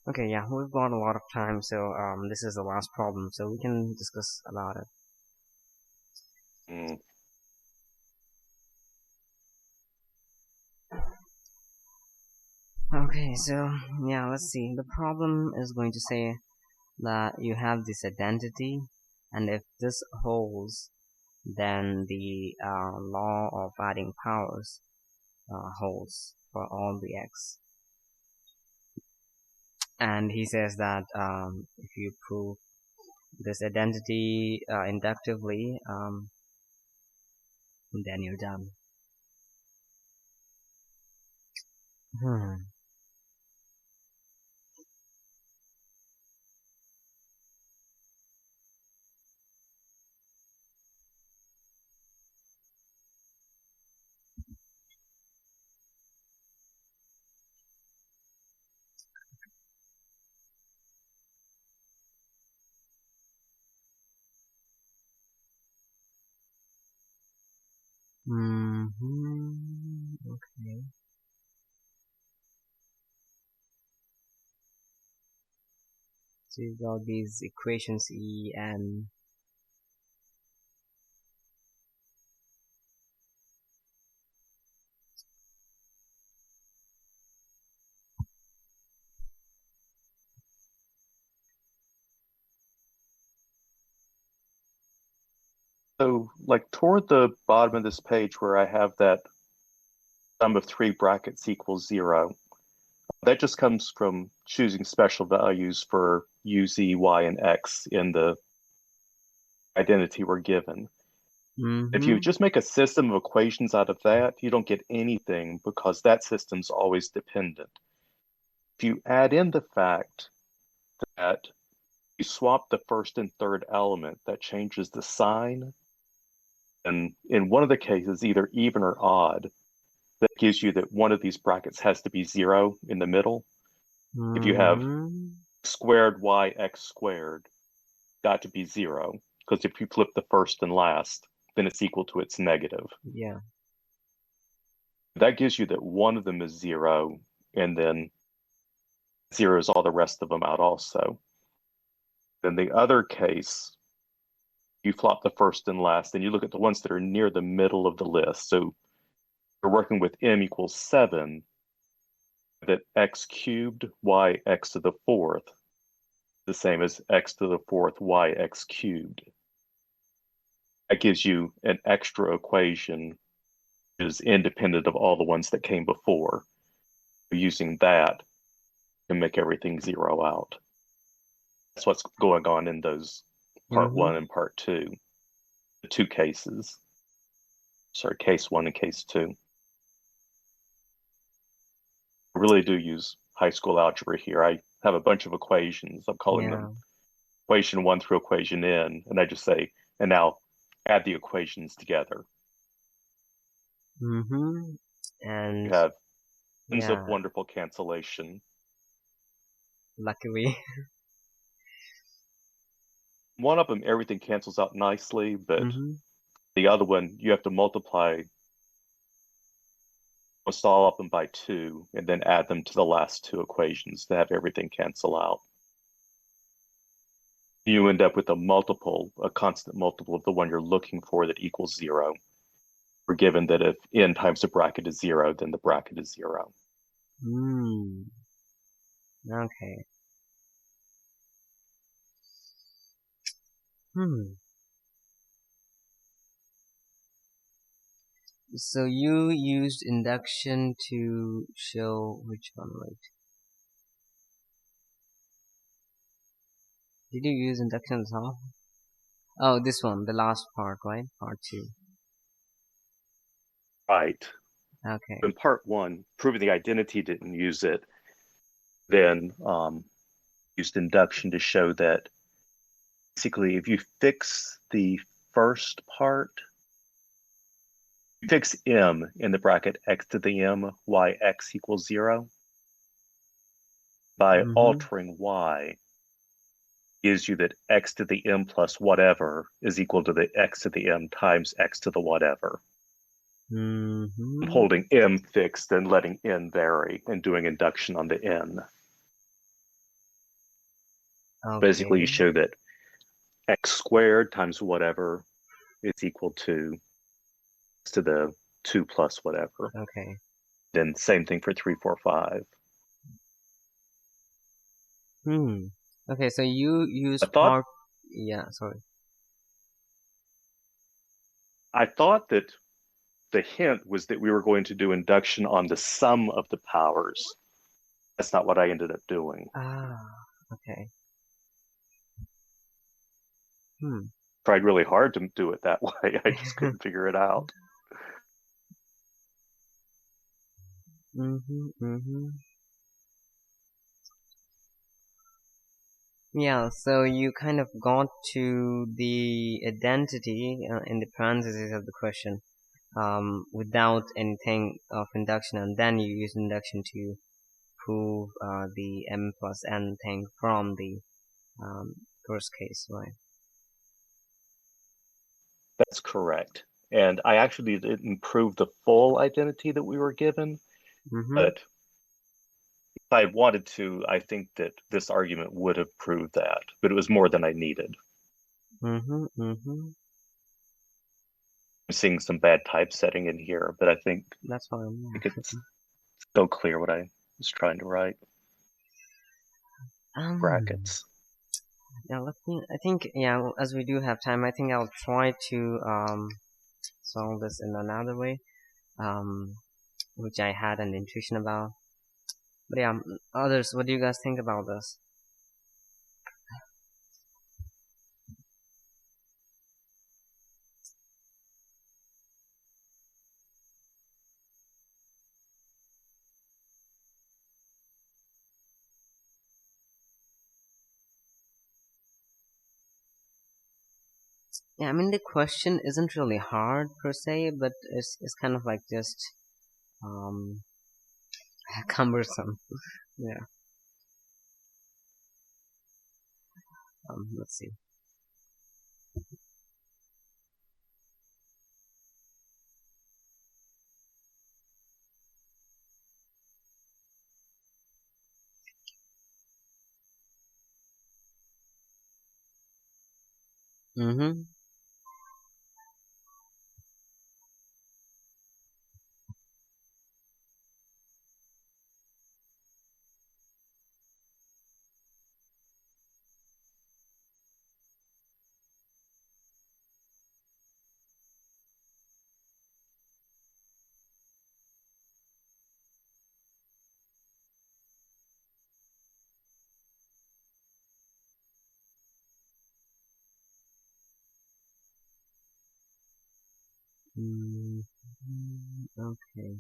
Okay, yeah, we've got a lot of time, so this is the last problem, so we can discuss about it. Okay, so yeah, let's see. The problem is going to say that you have this identity, and if this holds, then the law of adding powers holds for all the x. And he says that if you prove this identity inductively, then you're done. Okay. So you've got these equations E and So, like toward the bottom of this page where I have that sum of 3 brackets equals 0, that just comes from choosing special values for u, z, y, and x in the identity we're given. If you just make a system of equations out of that, you don't get anything because that system's always dependent. If you add in the fact that you swap the first and third element, that changes the sign. And in one of the cases, either even or odd, that gives you that one of these brackets has to be 0 in the middle. If you have squared y x squared, got to be 0, because if you flip the first and last, then it's equal to its negative. Yeah. That gives you that one of them is 0, and then zeros all the rest of them out also. Then the other case, you flop the first and last, and you look at the ones that are near the middle of the list. So we're working with m equals 7, that x cubed y x to the 4th, the same as x to the 4th y x cubed. That gives you an extra equation that is independent of all the ones that came before. Using that to make everything 0 out. That's what's going on in those part 1 and part 2, the 2 cases. Sorry, case 1 and case 2. I really do use high school algebra here. I have a bunch of equations. I'm calling them equation 1 through equation n, and I just say, and now add the equations together. And you have tons of wonderful cancellation. Luckily. One of them, everything cancels out nicely, but the other one, you have to multiply all of them by 2, and then add them to the last 2 equations to have everything cancel out. You end up with a constant multiple of the one you're looking for that equals 0. We're given that if n times the bracket is 0, then the bracket is 0. Okay. So you used induction to show which one, right? Did you use induction at all? Oh, this one, the last part, right? Part 2. Right. Okay. In part 1, proving the identity didn't use it, then used induction to show that basically if you fix the first part, you fix m in the bracket x to the m, y x equals 0. By altering y, gives you that x to the m plus whatever is equal to the x to the m times x to the whatever. Holding m fixed and letting n vary and doing induction on the n. Basically, you show that x squared times whatever is equal to the 2 plus whatever. Okay. Then same thing for 3, 4, 5. Okay, so you use sorry. I thought that the hint was that we were going to do induction on the sum of the powers. That's not what I ended up doing. Okay. Tried really hard to do it that way. I just couldn't figure it out. Yeah, so you kind of got to the identity in the parentheses of the question without anything of induction, and then you use induction to prove the m plus n thing from the first case, right? That's correct. And I actually didn't prove the full identity that we were given, but if I wanted to, I think that this argument would have proved that, but it was more than I needed. I'm seeing some bad typesetting in here, but I think that's fine. I think it's so clear what I was trying to write. Brackets. Yeah, I think, yeah, as we do have time, I think I'll try to solve this in another way, which I had an intuition about. But yeah, others, what do you guys think about this? Yeah, I mean, the question isn't really hard per se, but it's kind of like just cumbersome. Yeah. Let's see. Okay.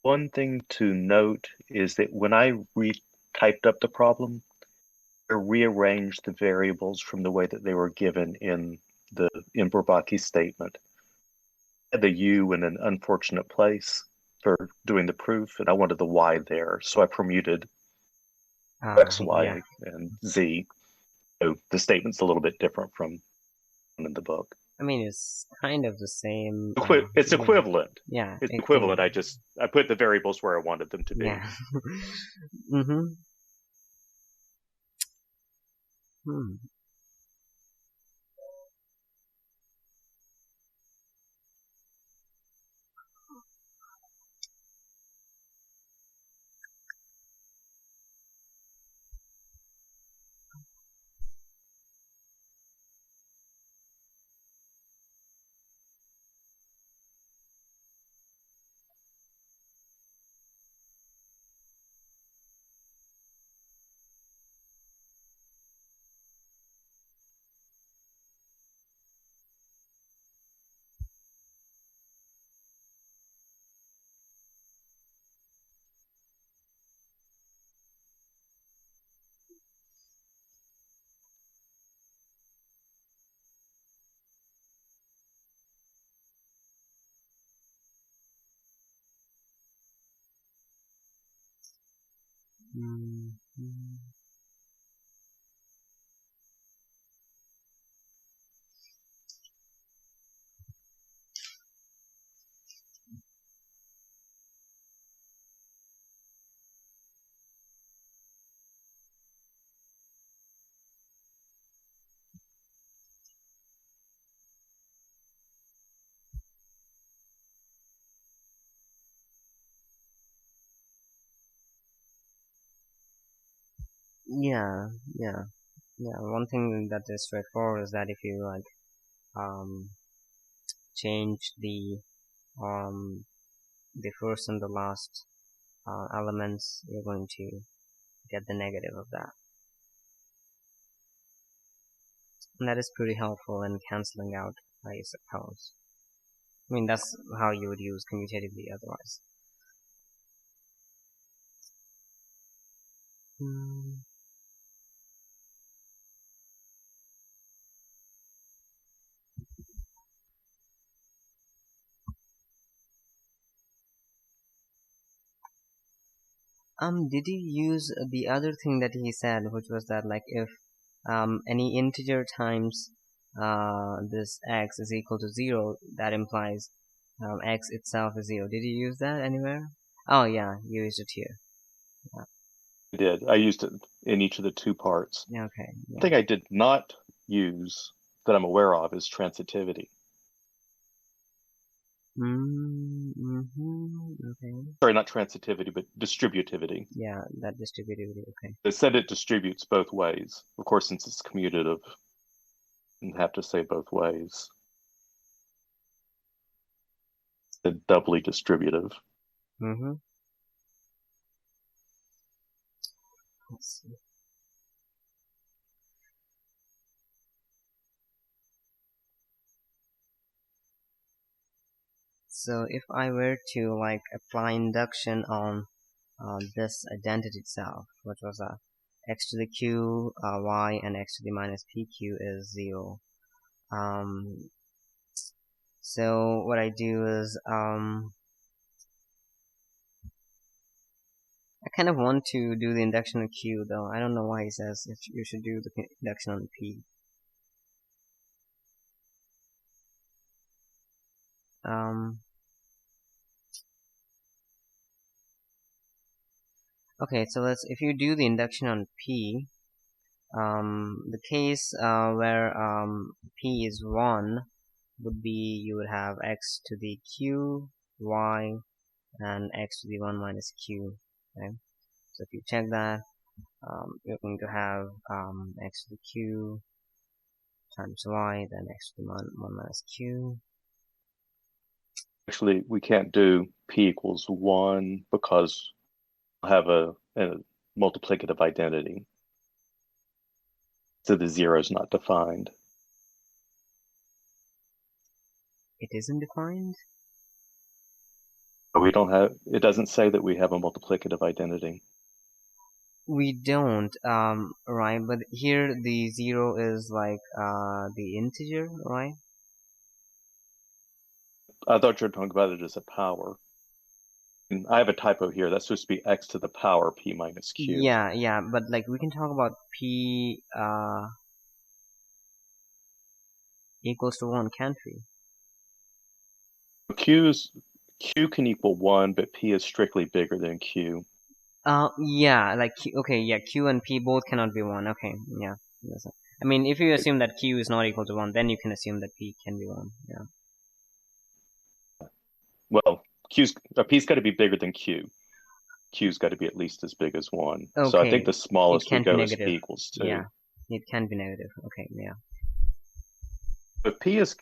One thing to note is that when I typed up the problem, I rearranged the variables from the way that they were given in the Imperbaki statement. I had the U in an unfortunate place for doing the proof, and I wanted the Y there, so I permuted X, Y, Yeah. and Z. So the statement's a little bit different from in the book. I mean, it's kind of the same. It's equivalent. Yeah. It's equivalent. I put the variables where I wanted them to be. Yeah. Yeah. One thing that is straightforward is that if you like change the first and the last elements, you're going to get the negative of that. And that is pretty helpful in canceling out, I suppose. I mean, that's how you would use commutatively otherwise. Did you use the other thing that he said, which was that like if any integer times this x is equal to 0, that implies x itself is 0. Did you use that anywhere? Oh yeah, you used it here. Yeah. I did. I used it in each of the two parts. Yeah, okay. Yeah. The thing I did not use that I'm aware of is transitivity. Okay. Sorry, not transitivity, but distributivity. Yeah, that distributivity, okay. They said it distributes both ways. Of course, since it's commutative, you have to say both ways. It's doubly distributive. Let's see. So if I were to like apply induction on this identity itself, which was x to the q y and x to the minus pq is 0. So what I do is I kind of want to do the induction on q, though I don't know why he says you should do the induction on p. Okay, so if you do the induction on p, the case where p is 1 would be you would have x to the q, y, and x to the 1 minus q. Okay, so if you check that, you're going to have x to the q times y, then x to the 1 minus q. Actually, we can't do p equals 1 because we'll have a multiplicative identity. So the 0 is not defined. It isn't defined? But we don't have, it doesn't say that we have a multiplicative identity. We don't, right? But here the 0 is like the integer, right? I thought you were talking about it as a power. And I have a typo here. That's supposed to be x to the power p minus q. Yeah, but like we can talk about p equals to 1, can't we? Q can equal 1, but p is strictly bigger than q. Yeah, like okay, yeah, q and p both cannot be 1. Okay, yeah. I mean, if you assume that q is not equal to 1, then you can assume that p can be 1. Yeah. Well, p's got to be bigger than q. Q's got to be at least as big as 1. Okay. So I think the smallest we go is p equals 2. Yeah, it can be negative. Okay, yeah. If p is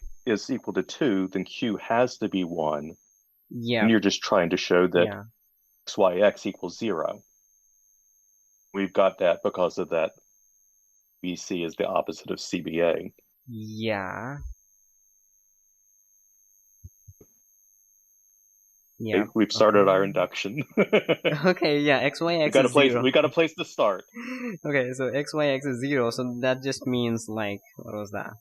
equal to 2, then q has to be 1. Yeah. And you're just trying to show that xyx equals 0. We've got that because of that BC is the opposite of CBA. Yeah. Yeah. Okay, we've started our induction. Okay, yeah, xyx we got is 0. We got a place to start. Okay, so xyx is 0, so that just means like, what was that?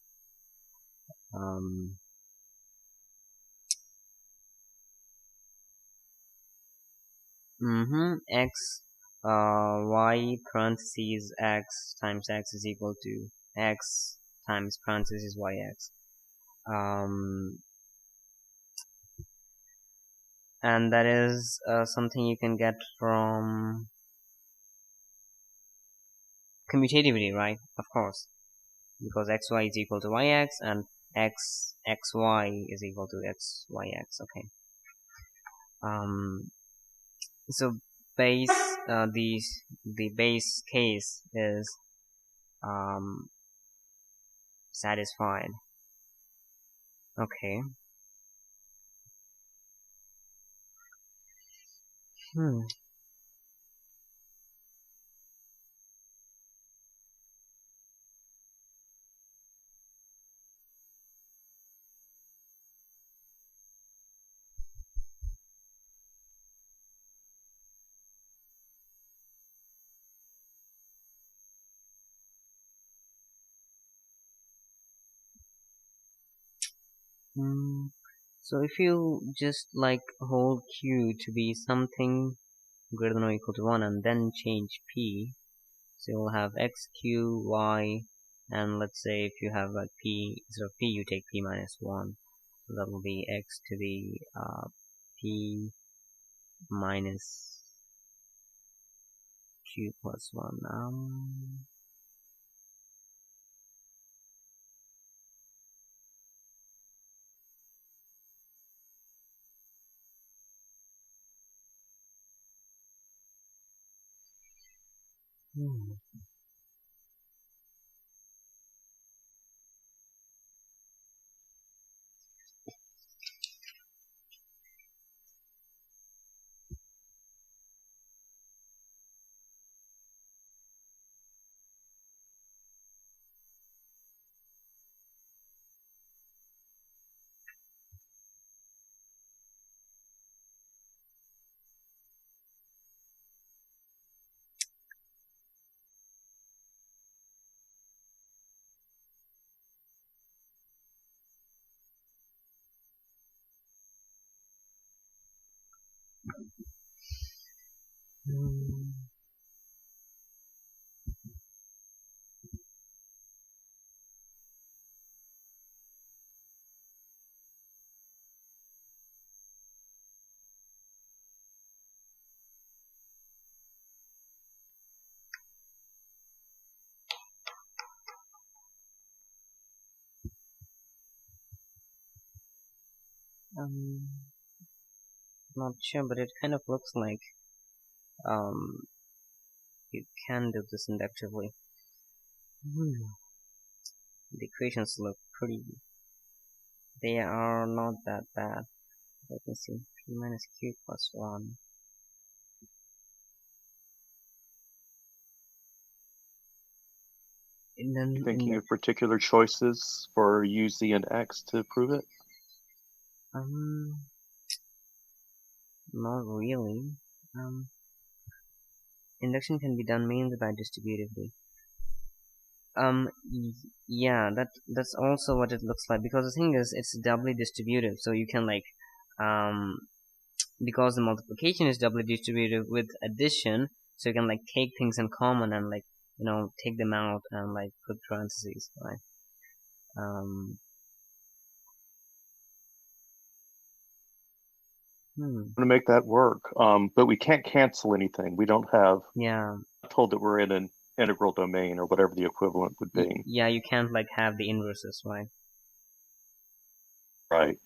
X y parentheses x times x is equal to x times parentheses yx. And that is something you can get from commutativity, right? Of course, because xy is equal to yx and xy is equal to xyx. Okay. So base the base case is satisfied. Okay. So if you just like hold q to be something greater than or equal to 1 and then change p, so you'll have x, q, y, and let's say if you have like p, instead of p you take p minus 1, so that will be x to the p minus q plus 1. Not sure, but it kind of looks like you can do this inductively. The equations look pretty, they are not that bad. Let me see, p minus q plus 1. And then you thinking of particular choices for u, z, and x to prove it? Not really. Induction can be done mainly by distributively. Yeah, that's also what it looks like, because the thing is, it's doubly distributive, so you can like, because the multiplication is doubly distributive with addition, so you can like take things in common and like, you know, take them out and like put parentheses, right? To make that work, but we can't cancel anything. We don't have. Yeah. I'm told that we're in an integral domain or whatever the equivalent would be. Yeah, you can't like have the inverses, right? Right.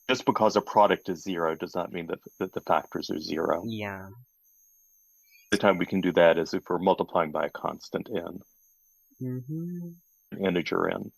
Just because a product is 0 does not mean that the factors are 0. Yeah. The time we can do that is if we're multiplying by a constant n, an integer n.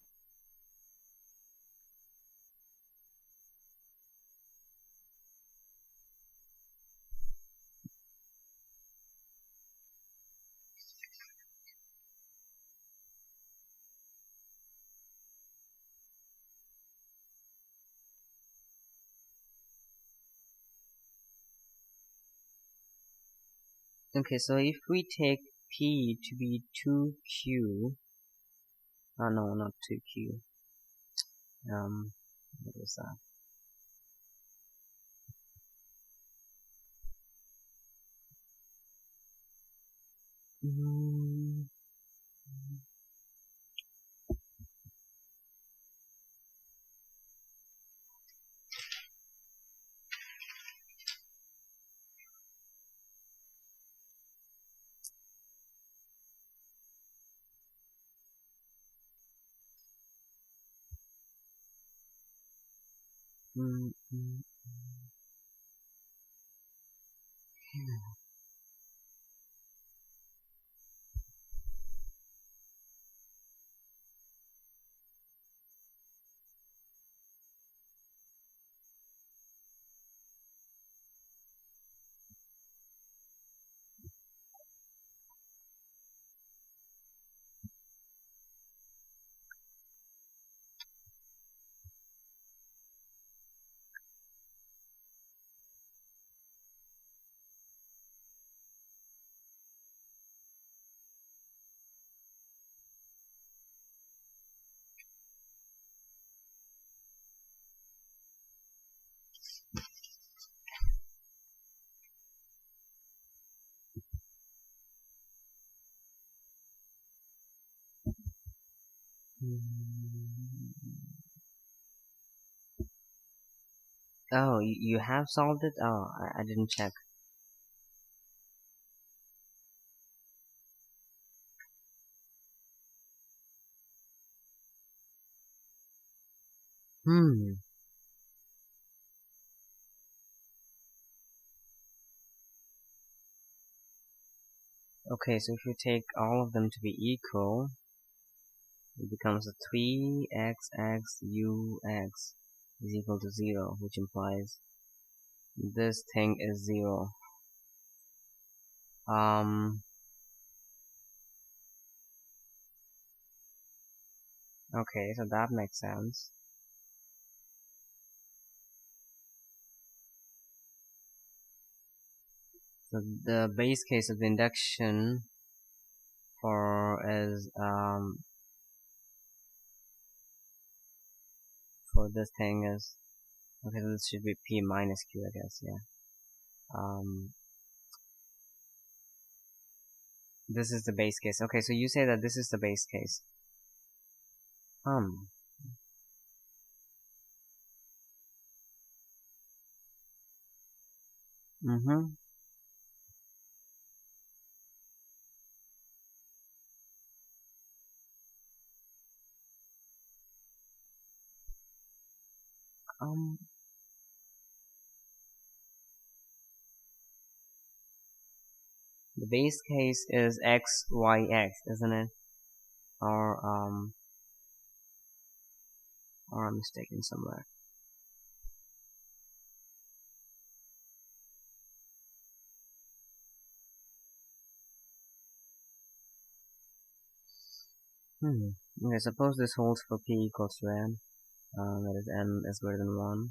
Okay, so if we take p to be 2q, no, not 2q. What is that? Oh, you have solved it? Oh, I didn't check. Okay, so if you take all of them to be equal, it becomes a 3xx ux is equal to 0, which implies this thing is 0. Okay, so that makes sense. So the base case of the induction for this thing is, okay, so this should be p minus q, I guess. Yeah. This is the base case. Okay, so you say that this is the base case. The base case is x, y, x, isn't it? Or I'm mistaken somewhere. Okay, suppose this holds for p equals to n. That is n is greater than 1.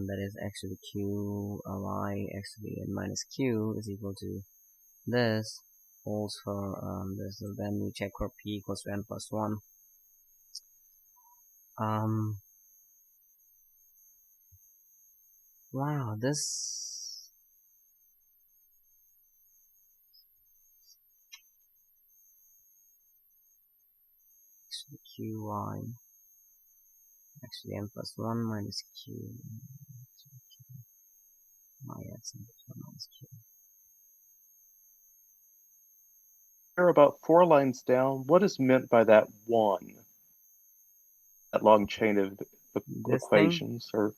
That is actually q y actually n minus q is equal to this holds for this. So then you check for p equals to n plus 1. Wow, this actually qy actually n plus 1 minus q yx n plus 1 minus q. Here, about 4 lines down, what is meant by that 1? That long chain of equations, or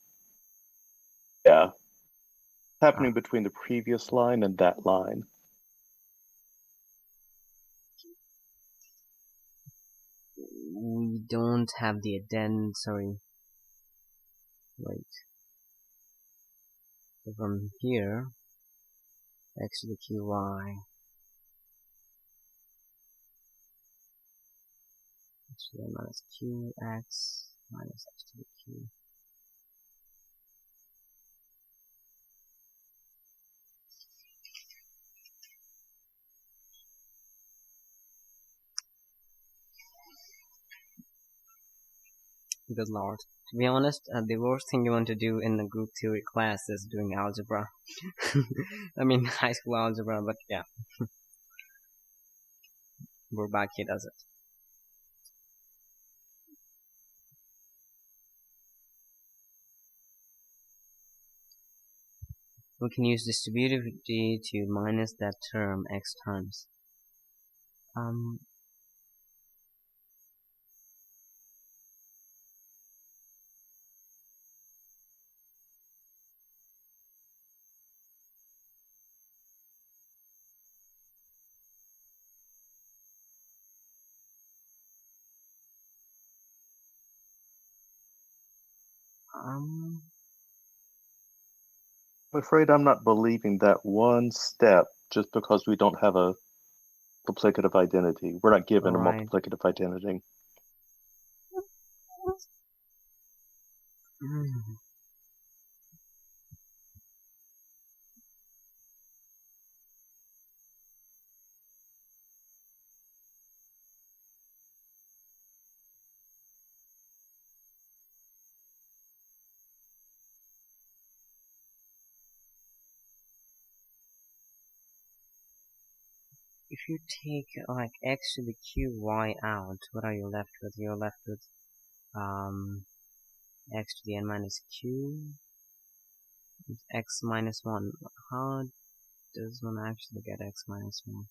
yeah, happening between the previous line and that line. We don't have the addend. Sorry. Wait. So from here, actually qy. Actually minus qx minus x to the q. Good lord. To be honest, the worst thing you want to do in a group theory class is doing algebra. I mean, high school algebra, but yeah. Bourbaki does it. We can use distributivity to minus that term x times. I'm afraid I'm not believing that one step just because we don't have a multiplicative identity. We're not given a multiplicative identity. If if you take like x to the qy out, what are you left with? You're left with x to the n minus q, x minus 1. How does one actually get x minus 1?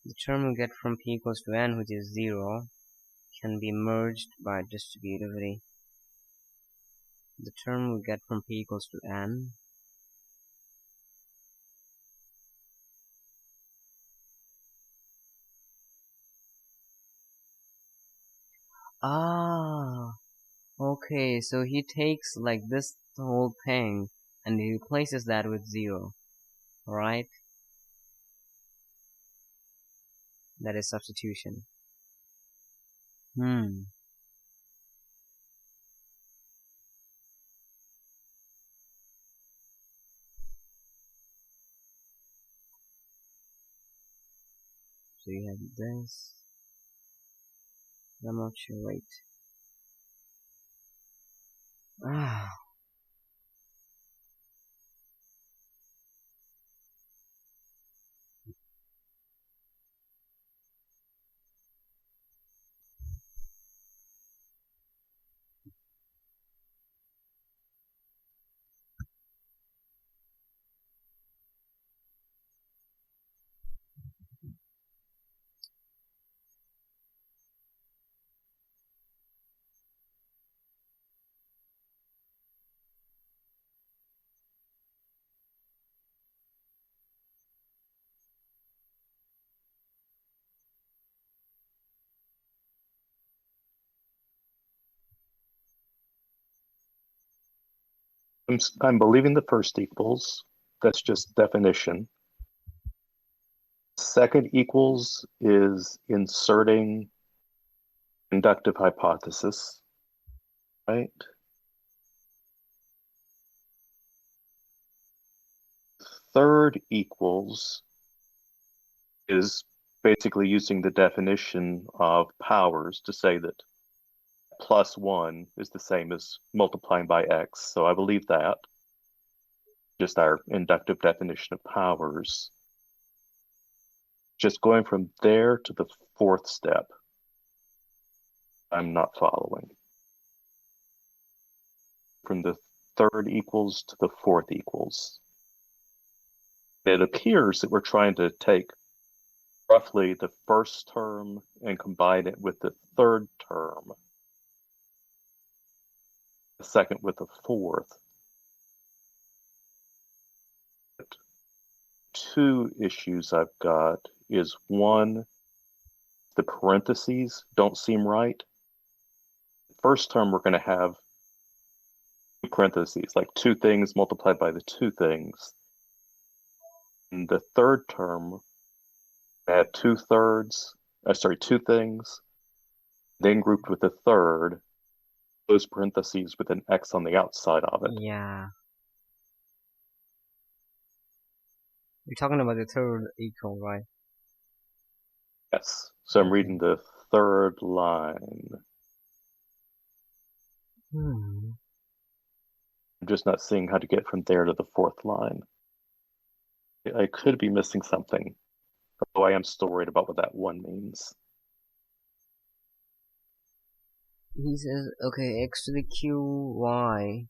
The term we get from p equals to n, which is 0, can be merged by distributivity. The term we get from p equals to n okay, so he takes like this whole thing and he replaces that with 0, right? That is substitution. So you have this. I'm not sure, wait. I'm believing the first equals. That's just definition. Second equals is inserting inductive hypothesis, right? Third equals is basically using the definition of powers to say that plus 1 is the same as multiplying by x. So I believe that. Just our inductive definition of powers. Just going from there to the fourth step, I'm not following. From the third equals to the fourth equals. It appears that we're trying to take roughly the first term and combine it with the third term, the second with the fourth. Two issues I've got is one, the parentheses don't seem right. First term, we're going to have two parentheses, like two things multiplied by the two things. In the third term, I have two things, then grouped with a third, those parentheses with an X on the outside of it. Yeah. You're talking about the third equal, right? Yes. So I'm reading the third line. I'm just not seeing how to get from there to the fourth line. I could be missing something, although I am still worried about what that one means. He says, okay, x to the qy.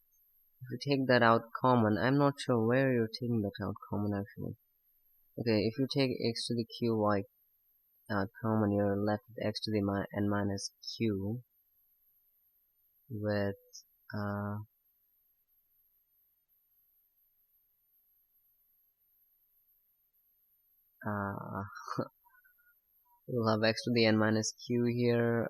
If you take that out common, I'm not sure where you're taking that out common actually. Okay, if you take x to the qy out common, you're left with x to the n minus q with we'll have x to the n minus q here.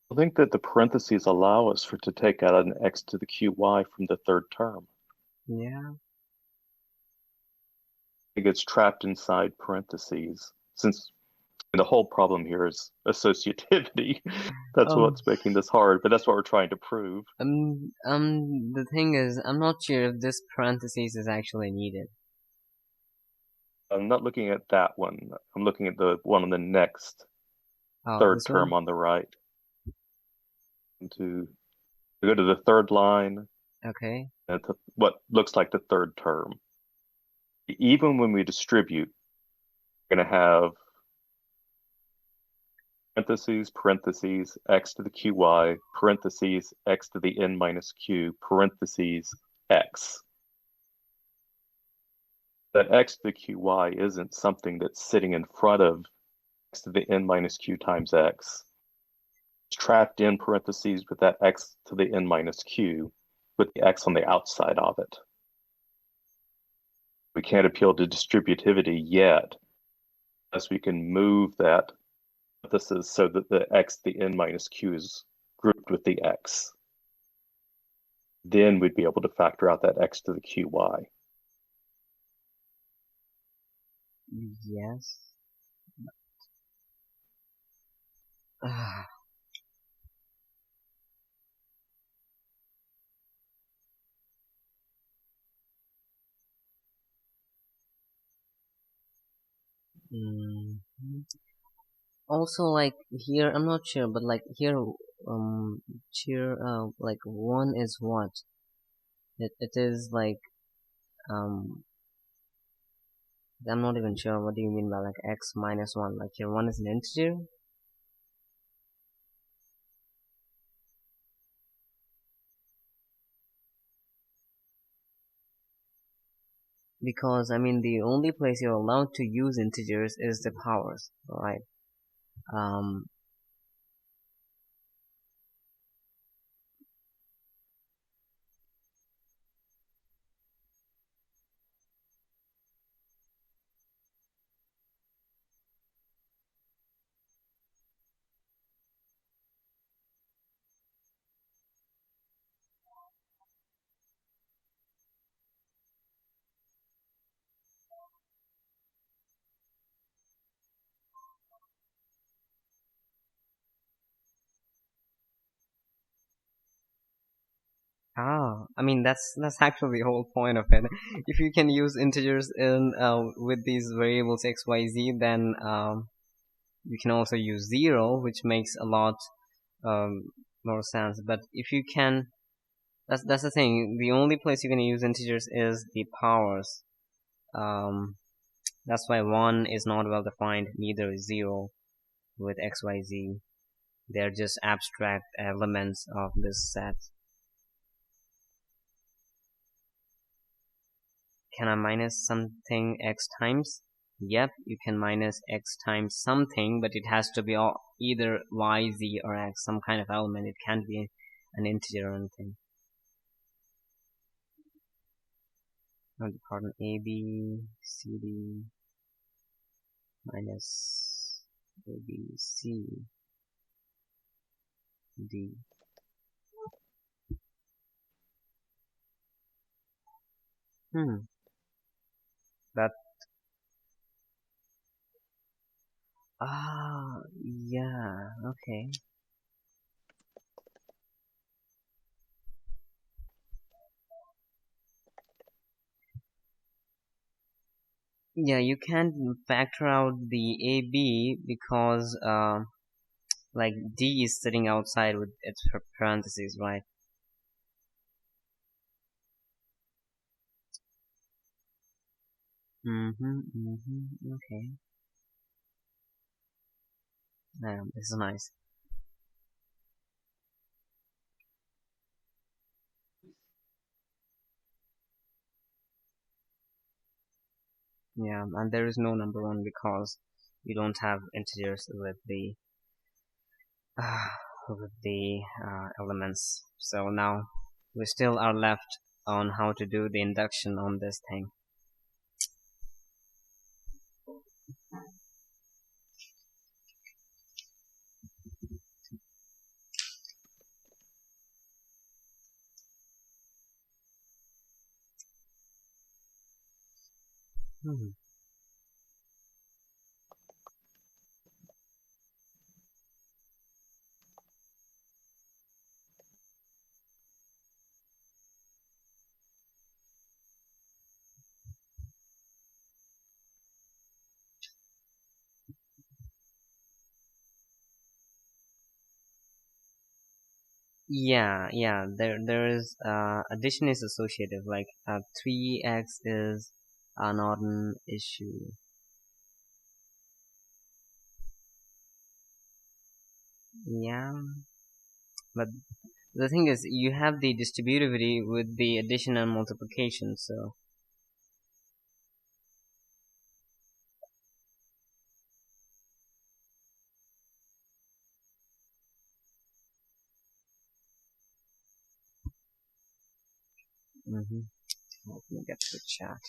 I think that the parentheses allow us to take out an x to the qy from the third term. Yeah. it gets trapped inside parentheses. Since the whole problem here is associativity. That's what's making this hard, but that's what we're trying to prove. The thing is, I'm not sure if this parentheses is actually needed. I'm not looking at that one. I'm looking at the one on the next third term on the right. To go to the third line. Okay. And what looks like the third term. Even when we distribute, we're going to have parentheses, parentheses, x to the qy, parentheses, x to the n minus q, parentheses, x. That x to the qy isn't something that's sitting in front of x to the n minus q times x. It's trapped in parentheses with that x to the n minus q, with the x on the outside of it. We can't appeal to distributivity yet, unless we can move that parenthesis so that the x to the n minus q is grouped with the x. Then we'd be able to factor out that x to the qy. Yes. Also, like here, I'm not sure, but like here, like 1 is what? It is like, I'm not even sure what do you mean by like x minus 1. Like here, 1 is an integer. Because I mean, the only place you're allowed to use integers is the powers, right? I mean that's actually the whole point of it. If you can use integers in with these variables x, y, z, then you can also use 0, which makes a lot more sense. But if you can, that's the thing. The only place you're gonna use integers is the powers. That's why 1 is not well defined. Neither is 0 with x, y, z. They're just abstract elements of this set. Can I minus something x times? Yep, you can minus x times something, but it has to be either y, z, or x, some kind of element. It can't be an integer or anything. Pardon, a, b, c, d, minus a, b, c, d. That, yeah, okay. Yeah, you can't factor out the AB because like D is sitting outside with its parentheses, right? Okay. This is nice. Yeah, and there is no number 1 because you don't have integers with the elements. So now we still are left on how to do the induction on this thing. Yeah. There is addition is associative. Like 3x is not an issue. Yeah, but the thing is, you have the distributivity with the addition and multiplication, so. Let me get to the chat.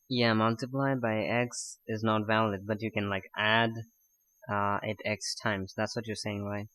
Yeah, multiply by x is not valid, but you can like add it x times. That's what you're saying, right?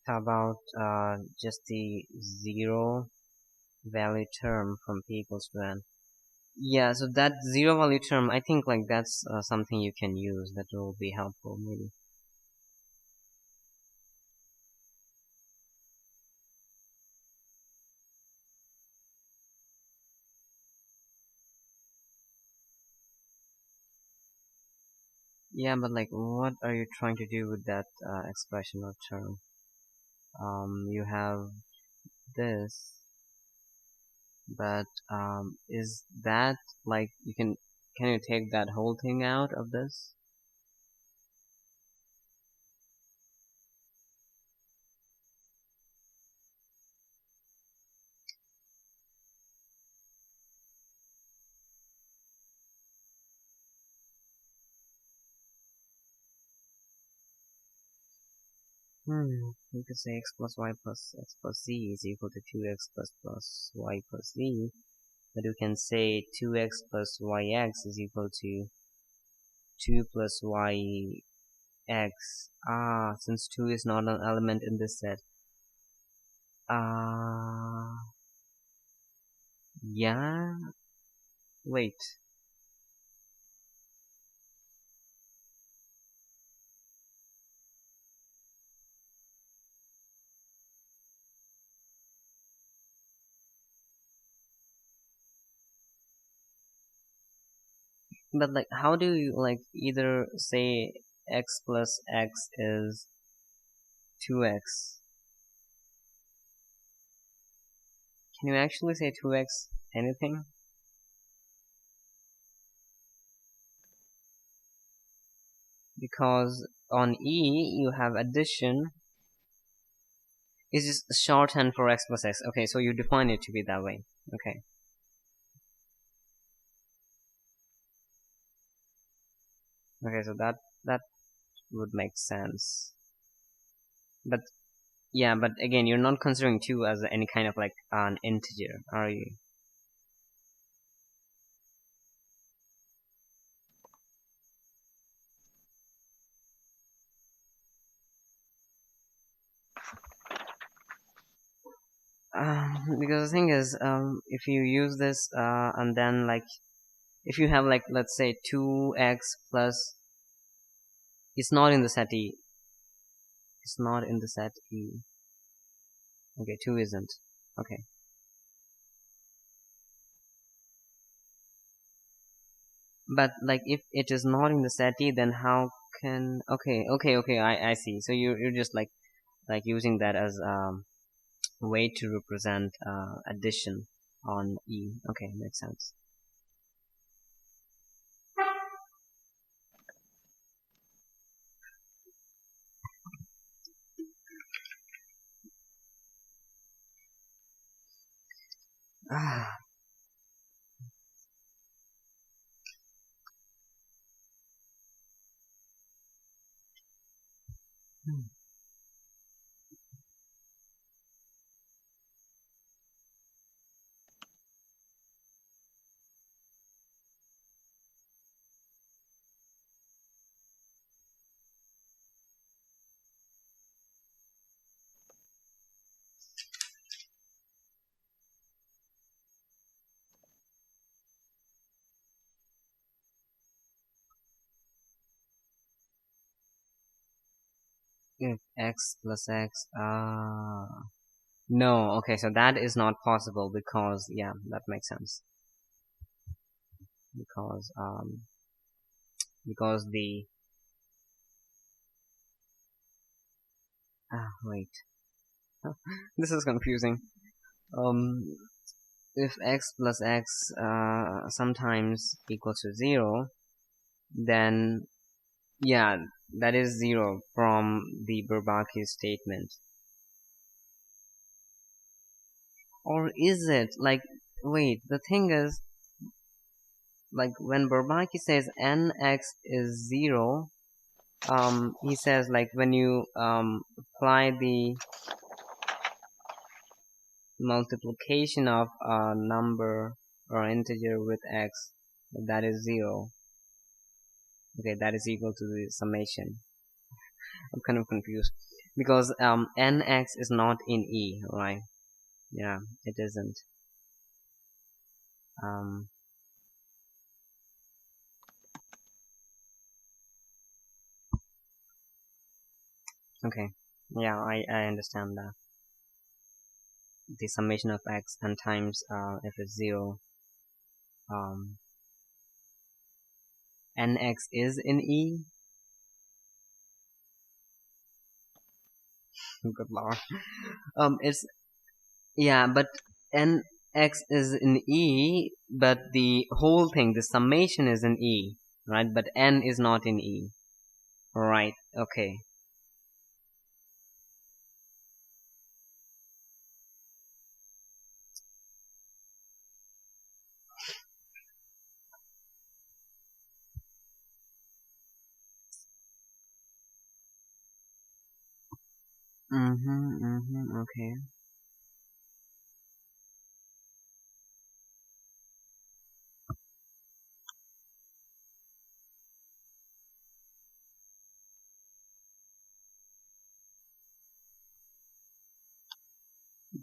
How about just the zero value term from p equals to n? Yeah, so that zero value term, I think like that's something you can use that will be helpful maybe. Yeah, but like what are you trying to do with that expression or term? You have this, but is that like can you take that whole thing out of this? You could say x plus y plus x plus z is equal to 2x plus y plus z, but you can say 2x plus yx is equal to 2 plus yx. Since 2 is not an element in this set. Yeah. Wait. But like, how do you like either say x plus x is 2x? Can you actually say 2x anything? Because on E, you have addition is just shorthand for x plus x. Okay, so you define it to be that way. Okay. Okay, so that would make sense. But yeah, but again, you're not considering 2 as any kind of like an integer, are you? Because the thing is, if you use this and then like if you have like, let's say 2x plus, it's not in the set E. It's not in the set E. Okay, 2 isn't. Okay. But like if it is not in the set E, then how can, okay, I see. So you're just like using that as way to represent addition on E. Okay, makes sense. If x plus x, no, okay, so that is not possible because, yeah, that makes sense. Because the, wait, this is confusing. If x plus x sometimes equals to 0, then yeah, that is 0 from the Bourbaki statement. Or is it like, wait, the thing is, like when Bourbaki says nx is 0, he says like when you apply the multiplication of a number or integer with x, that is 0. Okay, that is equal to the summation. I'm kind of confused because nx is not in E, right? Yeah, it isn't. Okay, yeah, I understand that. The summation of x and times if it's 0, nx is in E. Good lord. It's, yeah, but nx is in E, but the whole thing, the summation is in E, right? But n is not in E. Right, okay. Okay.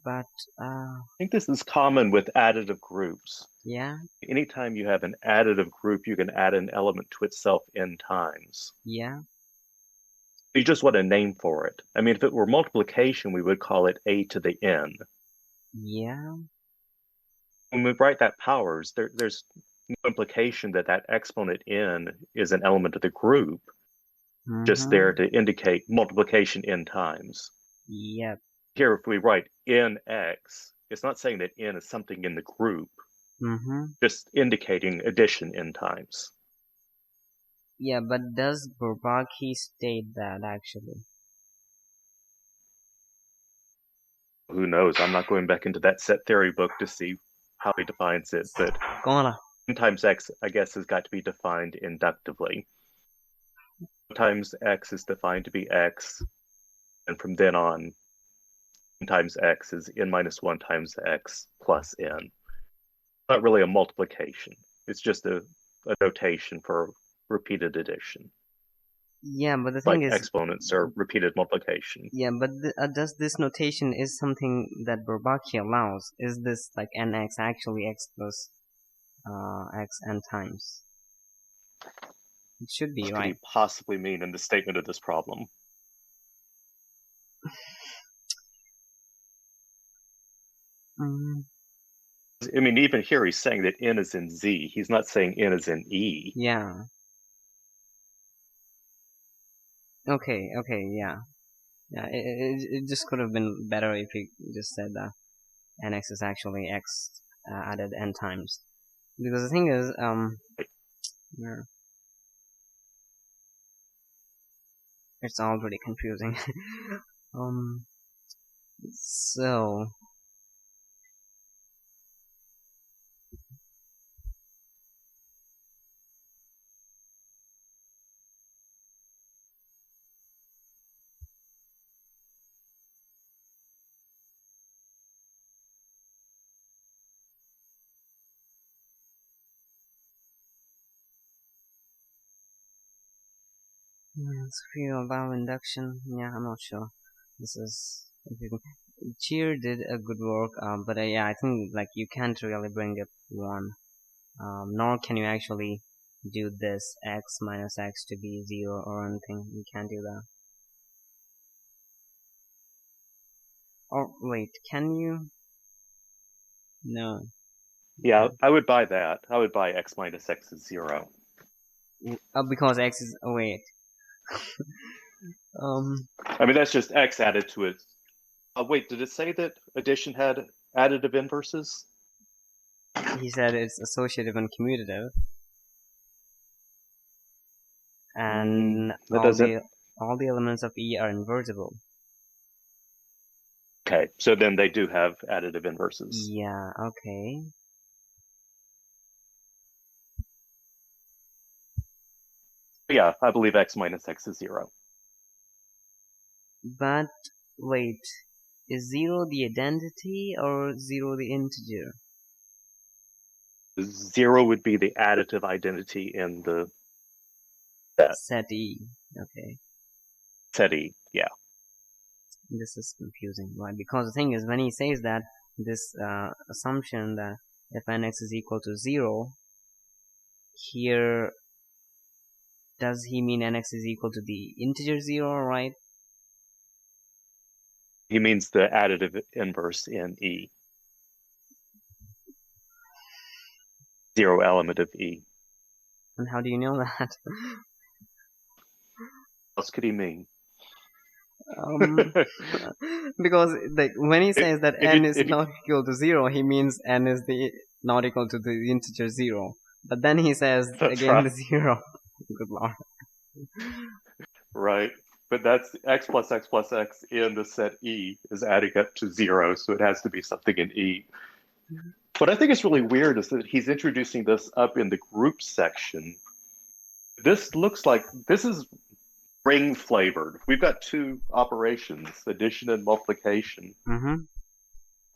But I think this is common with additive groups. yeah. Anytime you have an additive group, you can add an element to itself n times. Yeah. You just want a name for it. I mean, if it were multiplication, we would call it a to the n. Yeah. When we write that powers, there's no implication that that exponent n is an element of the group, just there to indicate multiplication n times. Yep. Here, if we write nx, it's not saying that n is something in the group, just indicating addition n times. Yeah, but does Bourbaki state that actually? Who knows? I'm not going back into that set theory book to see how he defines it, but n times x, I guess, has got to be defined inductively. Times x is defined to be x, and from then on, n times x is n minus 1 times x plus n. Not really a multiplication. It's just a notation for repeated addition. Yeah, but the thing like is, exponents or repeated multiplication. Yeah, but does this notation is something that Bourbaki allows? Is this like nx actually x plus x n times? It should be, What right? could he possibly mean in the statement of this problem? I mean, even here he's saying that n is in z. He's not saying n is in e. Yeah. Okay, yeah. Yeah, it just could have been better if he just said that nx is actually x added n times. Because the thing is, yeah, it's already confusing. So field allow induction. Yeah, I'm not sure. This is Cheer did a good work, but yeah, I think like you can't really bring up one, nor can you actually do this x minus x to be 0 or anything. You can't do that. Or wait, can you? No. Yeah, I would buy that. I would buy x minus x is 0. Because x is wait. I mean, that's just x added to it. Wait, did it say that addition had additive inverses? He said it's associative and commutative. And all the elements of E are invertible. Okay, so then they do have additive inverses. Yeah, okay. Yeah, I believe x minus x is 0. But wait, is 0 the identity or 0 the integer? 0 would be the additive identity in the set E. Okay. Set E, yeah. This is confusing, right? Because the thing is, when he says that this assumption that if nx is equal to 0, here does he mean nx is equal to the integer 0, right? He means the additive inverse in E. 0 element of E. And how do you know that? What else could he mean? Because like when he says that n is not equal to 0, he means n is not equal to the integer 0. But then he says again the 0. Good lord. Right. But that's x plus x plus x in the set E is adding up to 0, so it has to be something in E. What I think is really weird is that he's introducing this up in the group section. This looks like this is ring flavored. We've got two operations, addition and multiplication.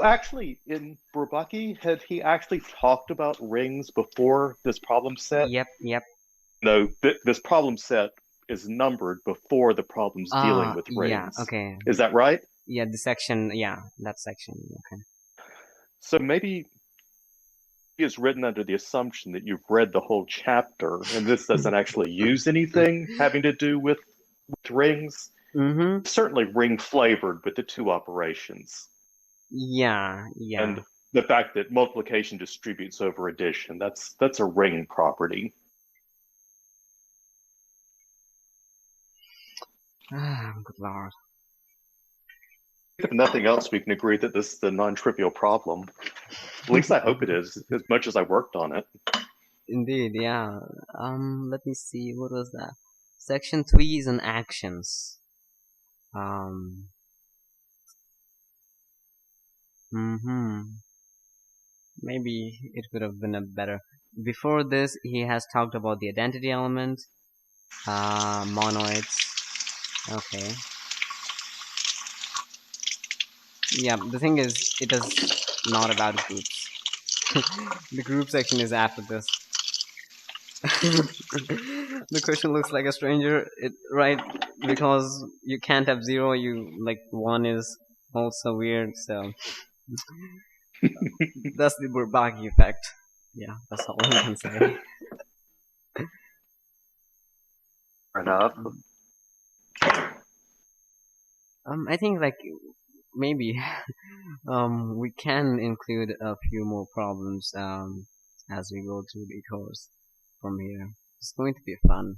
Actually, in Bourbaki, had he actually talked about rings before this problem set? Yep. No, this problem set is numbered before the problems dealing with rings. Yeah, okay. Is that right? Yeah, the section, yeah, that section, okay. So maybe he is written under the assumption that you've read the whole chapter, and this doesn't actually use anything having to do with rings. Certainly ring flavored with the two operations. Yeah. And the fact that multiplication distributes over addition, that's a ring property. Good lord. If nothing else, we can agree that this is a non-trivial problem. At least I hope it is, as much as I worked on it. Indeed, yeah. Let me see. What was that? Section 3 is an actions. Maybe it could have been a better. Before this, he has talked about the identity element, monoids. Okay. Yeah, the thing is, it is not about groups. The group section is after this. The question looks like a stranger, right? Because you can't have 0, you like 1 is also weird, so that's the Bourbaki effect. Yeah, that's all I can say. Fair enough. I think like maybe we can include a few more problems as we go through the course from here. It's going to be fun.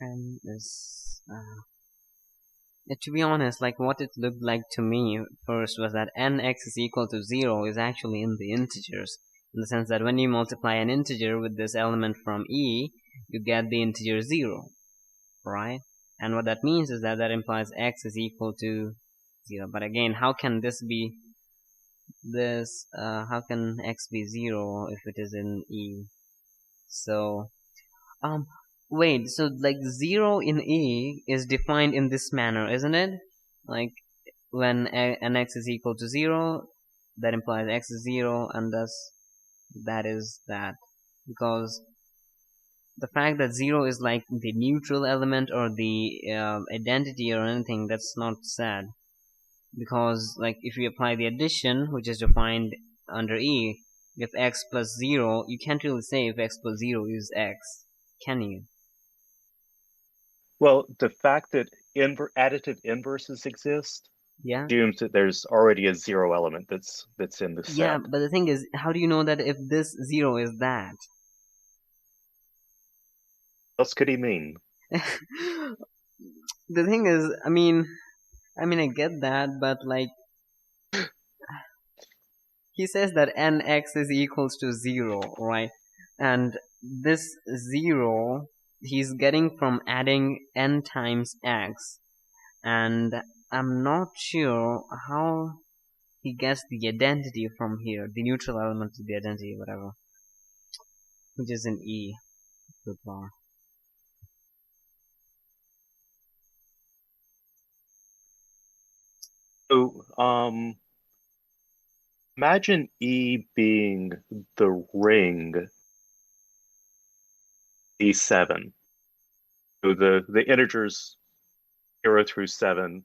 And this to be honest, like what it looked like to me first was that nx is equal to 0 is actually in the integers, in the sense that when you multiply an integer with this element from e, you get the integer 0, right? And what that means is that implies x is equal to 0. But again, how can this be this? How can x be 0 if it is in e? So wait, so like 0 in E is defined in this manner, isn't it? Like when an x is equal to 0, that implies x is 0, and thus that is that. Because the fact that 0 is like the neutral element or the identity or anything, that's not sad. Because like if you apply the addition, which is defined under E, if x plus 0, you can't really say if x plus 0 is x, can you? Well, the fact that additive inverses exist assumes that there's already a 0 element that's in the set. Yeah, but the thing is, how do you know that if this 0 is that? What else could he mean? The thing is, I mean, I get that, but like, he says that nx is equals to 0, right? And this 0, he's getting from adding n times x, and I'm not sure how he gets the identity from here, the neutral element of the identity, whatever, which is in E. Good bar. So, imagine E being the ring E7. So the integers 0 through 7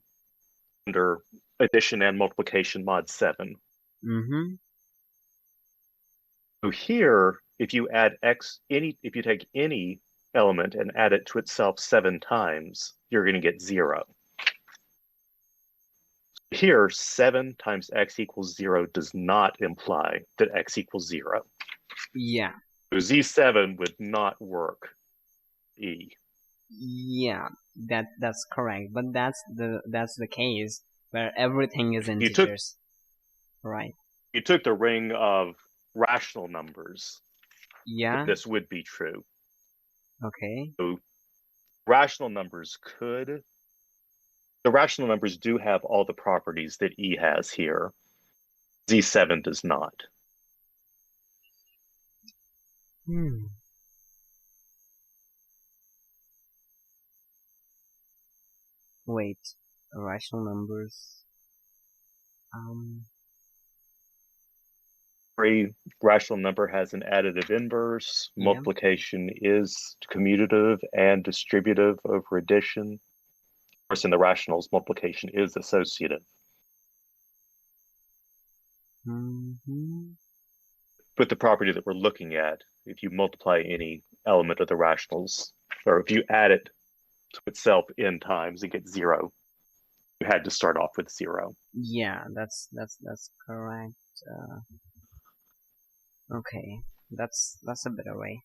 under addition and multiplication mod 7. So here, if you add if you take any element and add it to itself 7 times, you're going to get 0. Here, 7 times x equals 0 does not imply that x equals 0. Yeah. So Z7 would not work E. Yeah, that's correct. But that's the case where everything is integers. Right. You took the ring of rational numbers. Yeah. This would be true. Okay. So rational numbers the rational numbers do have all the properties that E has here. Z7 does not. Wait, rational numbers. Every rational number has an additive inverse. Yeah. Multiplication is commutative and distributive over addition. Of course, in the rationals, multiplication is associative. But the property that we're looking at, if you multiply any element of the rationals, or if you add it to itself n times and get 0. You had to start off with 0. Yeah, that's correct. Okay, that's a better way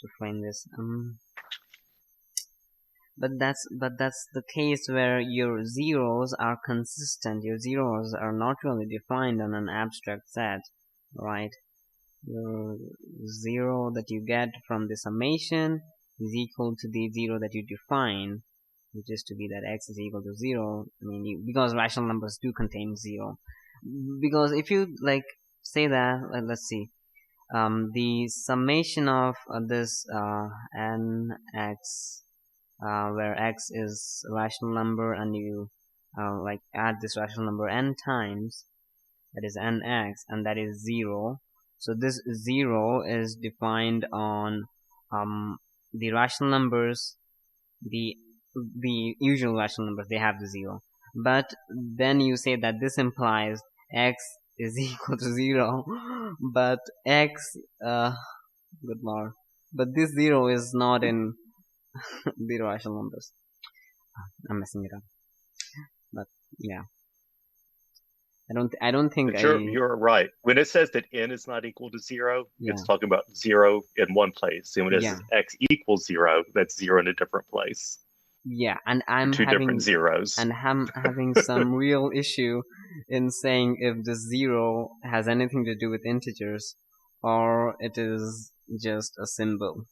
to frame this. But that's the case where your zeros are consistent. Your zeros are not really defined on an abstract set, right? Your 0 that you get from the summation is equal to the 0 that you define, which is to be that x is equal to 0. I mean, because rational numbers do contain 0. Because if you like say that, let's see, the summation of this nx, where x is a rational number, and you like add this rational number n times, that is nx, and that is 0. So this 0 is defined on the rational numbers, the usual rational numbers, they have the 0. But then you say that this implies x is equal to 0, but x, good lord, but this 0 is not in the rational numbers. I'm messing it up, but yeah. I don't think But you're right. When it says that n is not equal to 0, yeah, it's talking about 0 in one place. And when it says x equals 0, that's 0 in a different place. Yeah, and I'm two having different zeros. And I'm having some real issue in saying if the 0 has anything to do with integers or it is just a symbol.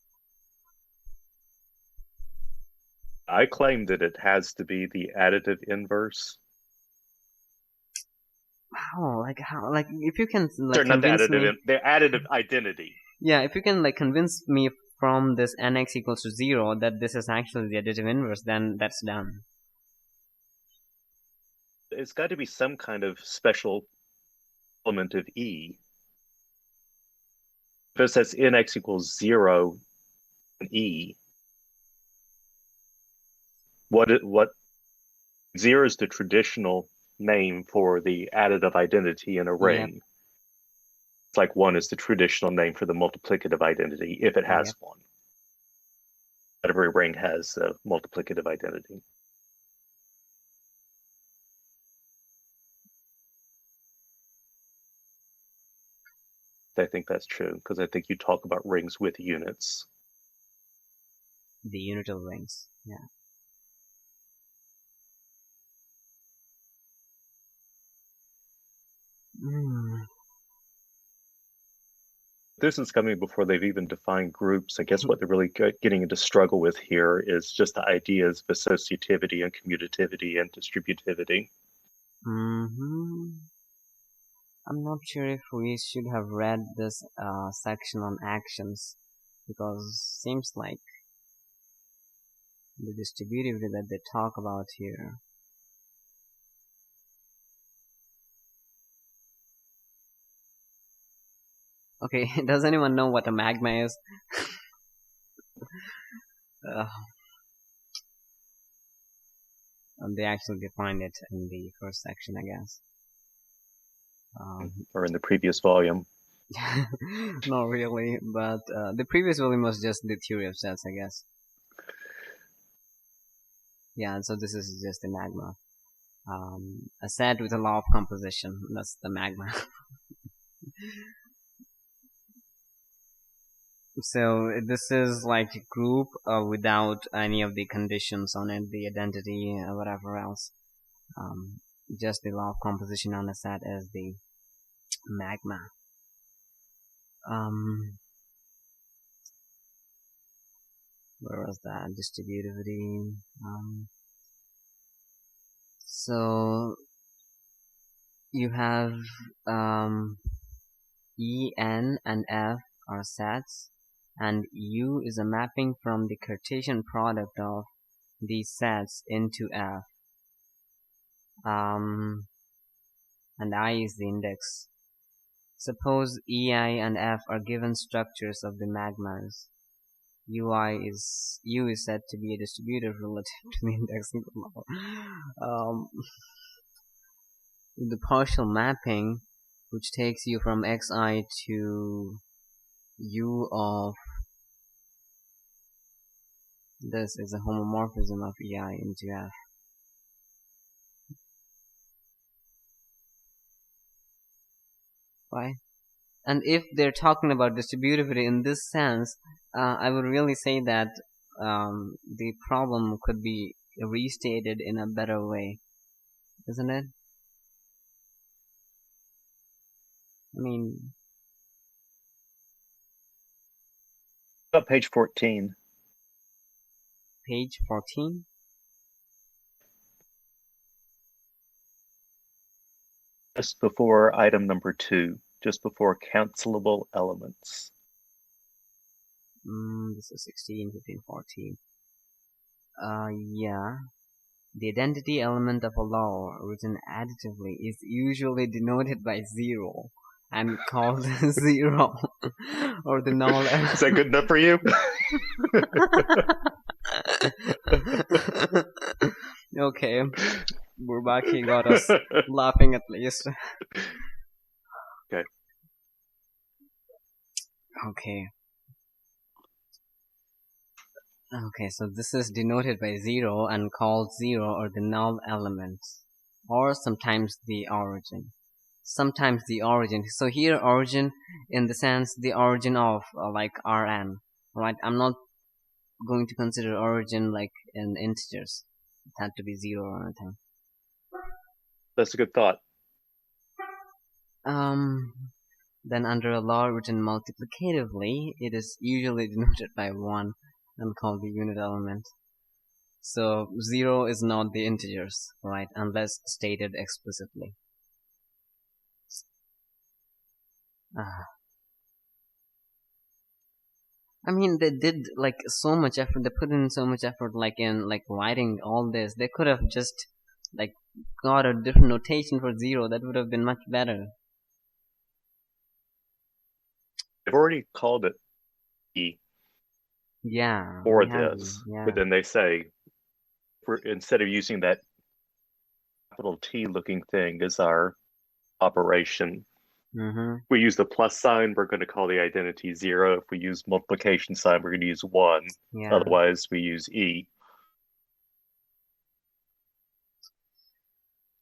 I claim that it has to be the additive inverse. Wow, like how? Like if you can like Sorry, not the convince additive, me, the additive identity. Yeah, if you can like convince me from this nx equals to 0 that this is actually the additive inverse, then that's done. It's got to be some kind of special element of E. If it says nx equals 0 in E, what 0 is the traditional name for the additive identity in a ring. Yep. It's like 1 is the traditional name for the multiplicative identity if it has one. Every ring has a multiplicative identity. I think that's true, because I think you talk about rings with units. The unital rings, yeah. This is coming before they've even defined groups. I guess what they're really getting into struggle with here is just the ideas of associativity and commutativity and distributivity. I'm not sure if we should have read this section on actions, because seems like the distributivity that they talk about here Okay, does anyone know what a magma is? They actually defined it in the first section, I guess. Or in the previous volume. Not really, but the previous volume was just the theory of sets, I guess. Yeah, so this is just the magma. A set with a law of composition, that's the magma. So this is like a group without any of the conditions on it, the identity, whatever else. Just the law of composition on a set as the magma. Where was that? Distributivity. So you have E, N, and F are sets, and U is a mapping from the Cartesian product of these sets into F. And I is the index. Suppose EI and F are given structures of the magmas. U is said to be a distributive relative to the indexing law. The partial mapping, which takes you from xi to u of this is a homomorphism of EI into F. Right? And if they're talking about distributivity in this sense, I would really say that the problem could be restated in a better way, isn't it? I mean, about page 14. Page 14? Just before item number 2, just before cancelable elements. This is 16, 15, 14. Yeah. The identity element of a law written additively is usually denoted by 0 and called 0 or the null element. Is that good enough for you? Okay. Bourbaki got us laughing at least. Okay. Okay. Okay, so this is denoted by 0 and called 0 or the null element, or sometimes the origin. Sometimes the origin. So here origin in the sense the origin of like Rn, right? I'm not going to consider origin like in integers. It had to be 0 or anything. That's a good thought. Then under a law written multiplicatively, it is usually denoted by 1 and called the unit element. So 0 is not the integers, right? Unless stated explicitly. I mean, they did like so much effort. They put in so much effort, like in like writing all this. They could have just like got a different notation for 0. That would have been much better. They've already called it E. Yeah. For this, yeah. but then they say, instead of using that capital T looking thing as our operation, if we use the plus sign, we're going to call the identity 0. If we use multiplication sign, we're going to use 1. Yeah. Otherwise, we use E.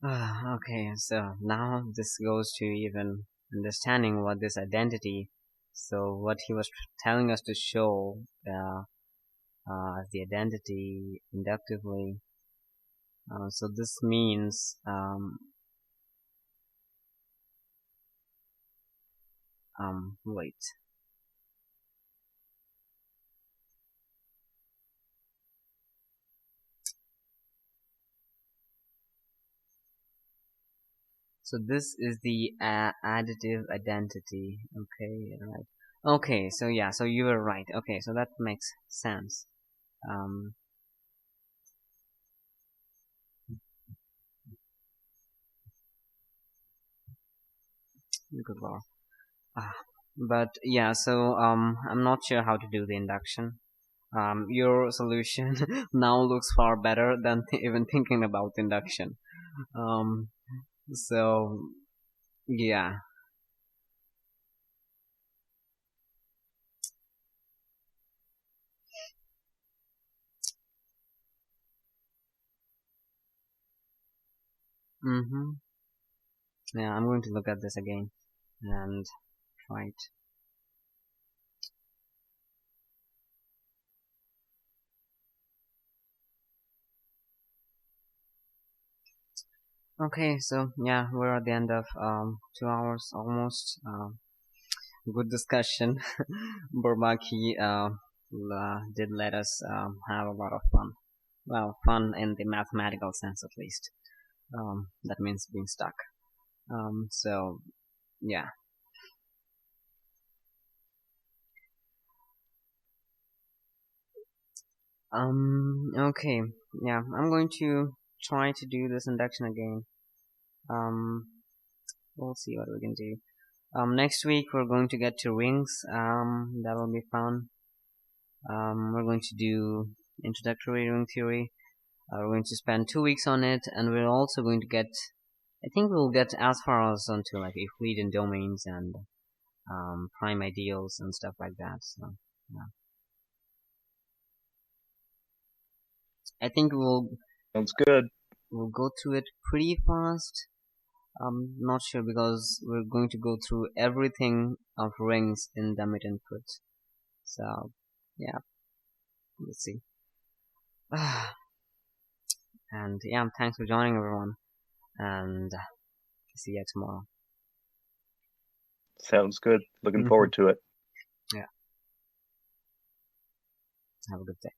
Okay, so now this goes to even understanding what this identity. So what he was telling us to show the identity inductively. So this means wait. So this is the additive identity. Okay, right. Okay, so yeah, so you were right. Okay, so that makes sense. Good lord. But yeah, so I'm not sure how to do the induction. Your solution now looks far better than even thinking about induction. So yeah. Yeah, I'm going to look at this again and try it. Okay, so yeah, we're at the end of 2 hours almost. Good discussion. Bourbaki did let us have a lot of fun. Well, fun in the mathematical sense at least. That means being stuck. So yeah. Okay. Yeah, I'm going to try to do this induction again. We'll see what we can do. Next week we're going to get to rings. That will be fun. We're going to do introductory ring theory. We're going to spend 2 weeks on it, and we're also going to get, I think we'll get as far as onto like Euclidean domains and prime ideals and stuff like that. So yeah. I think Sounds good. We'll go through it pretty fast. I'm not sure because we're going to go through everything of rings in Damit input. So, yeah, let's see. And yeah, thanks for joining, everyone. And see you tomorrow. Sounds good. Looking forward to it. Yeah. Have a good day.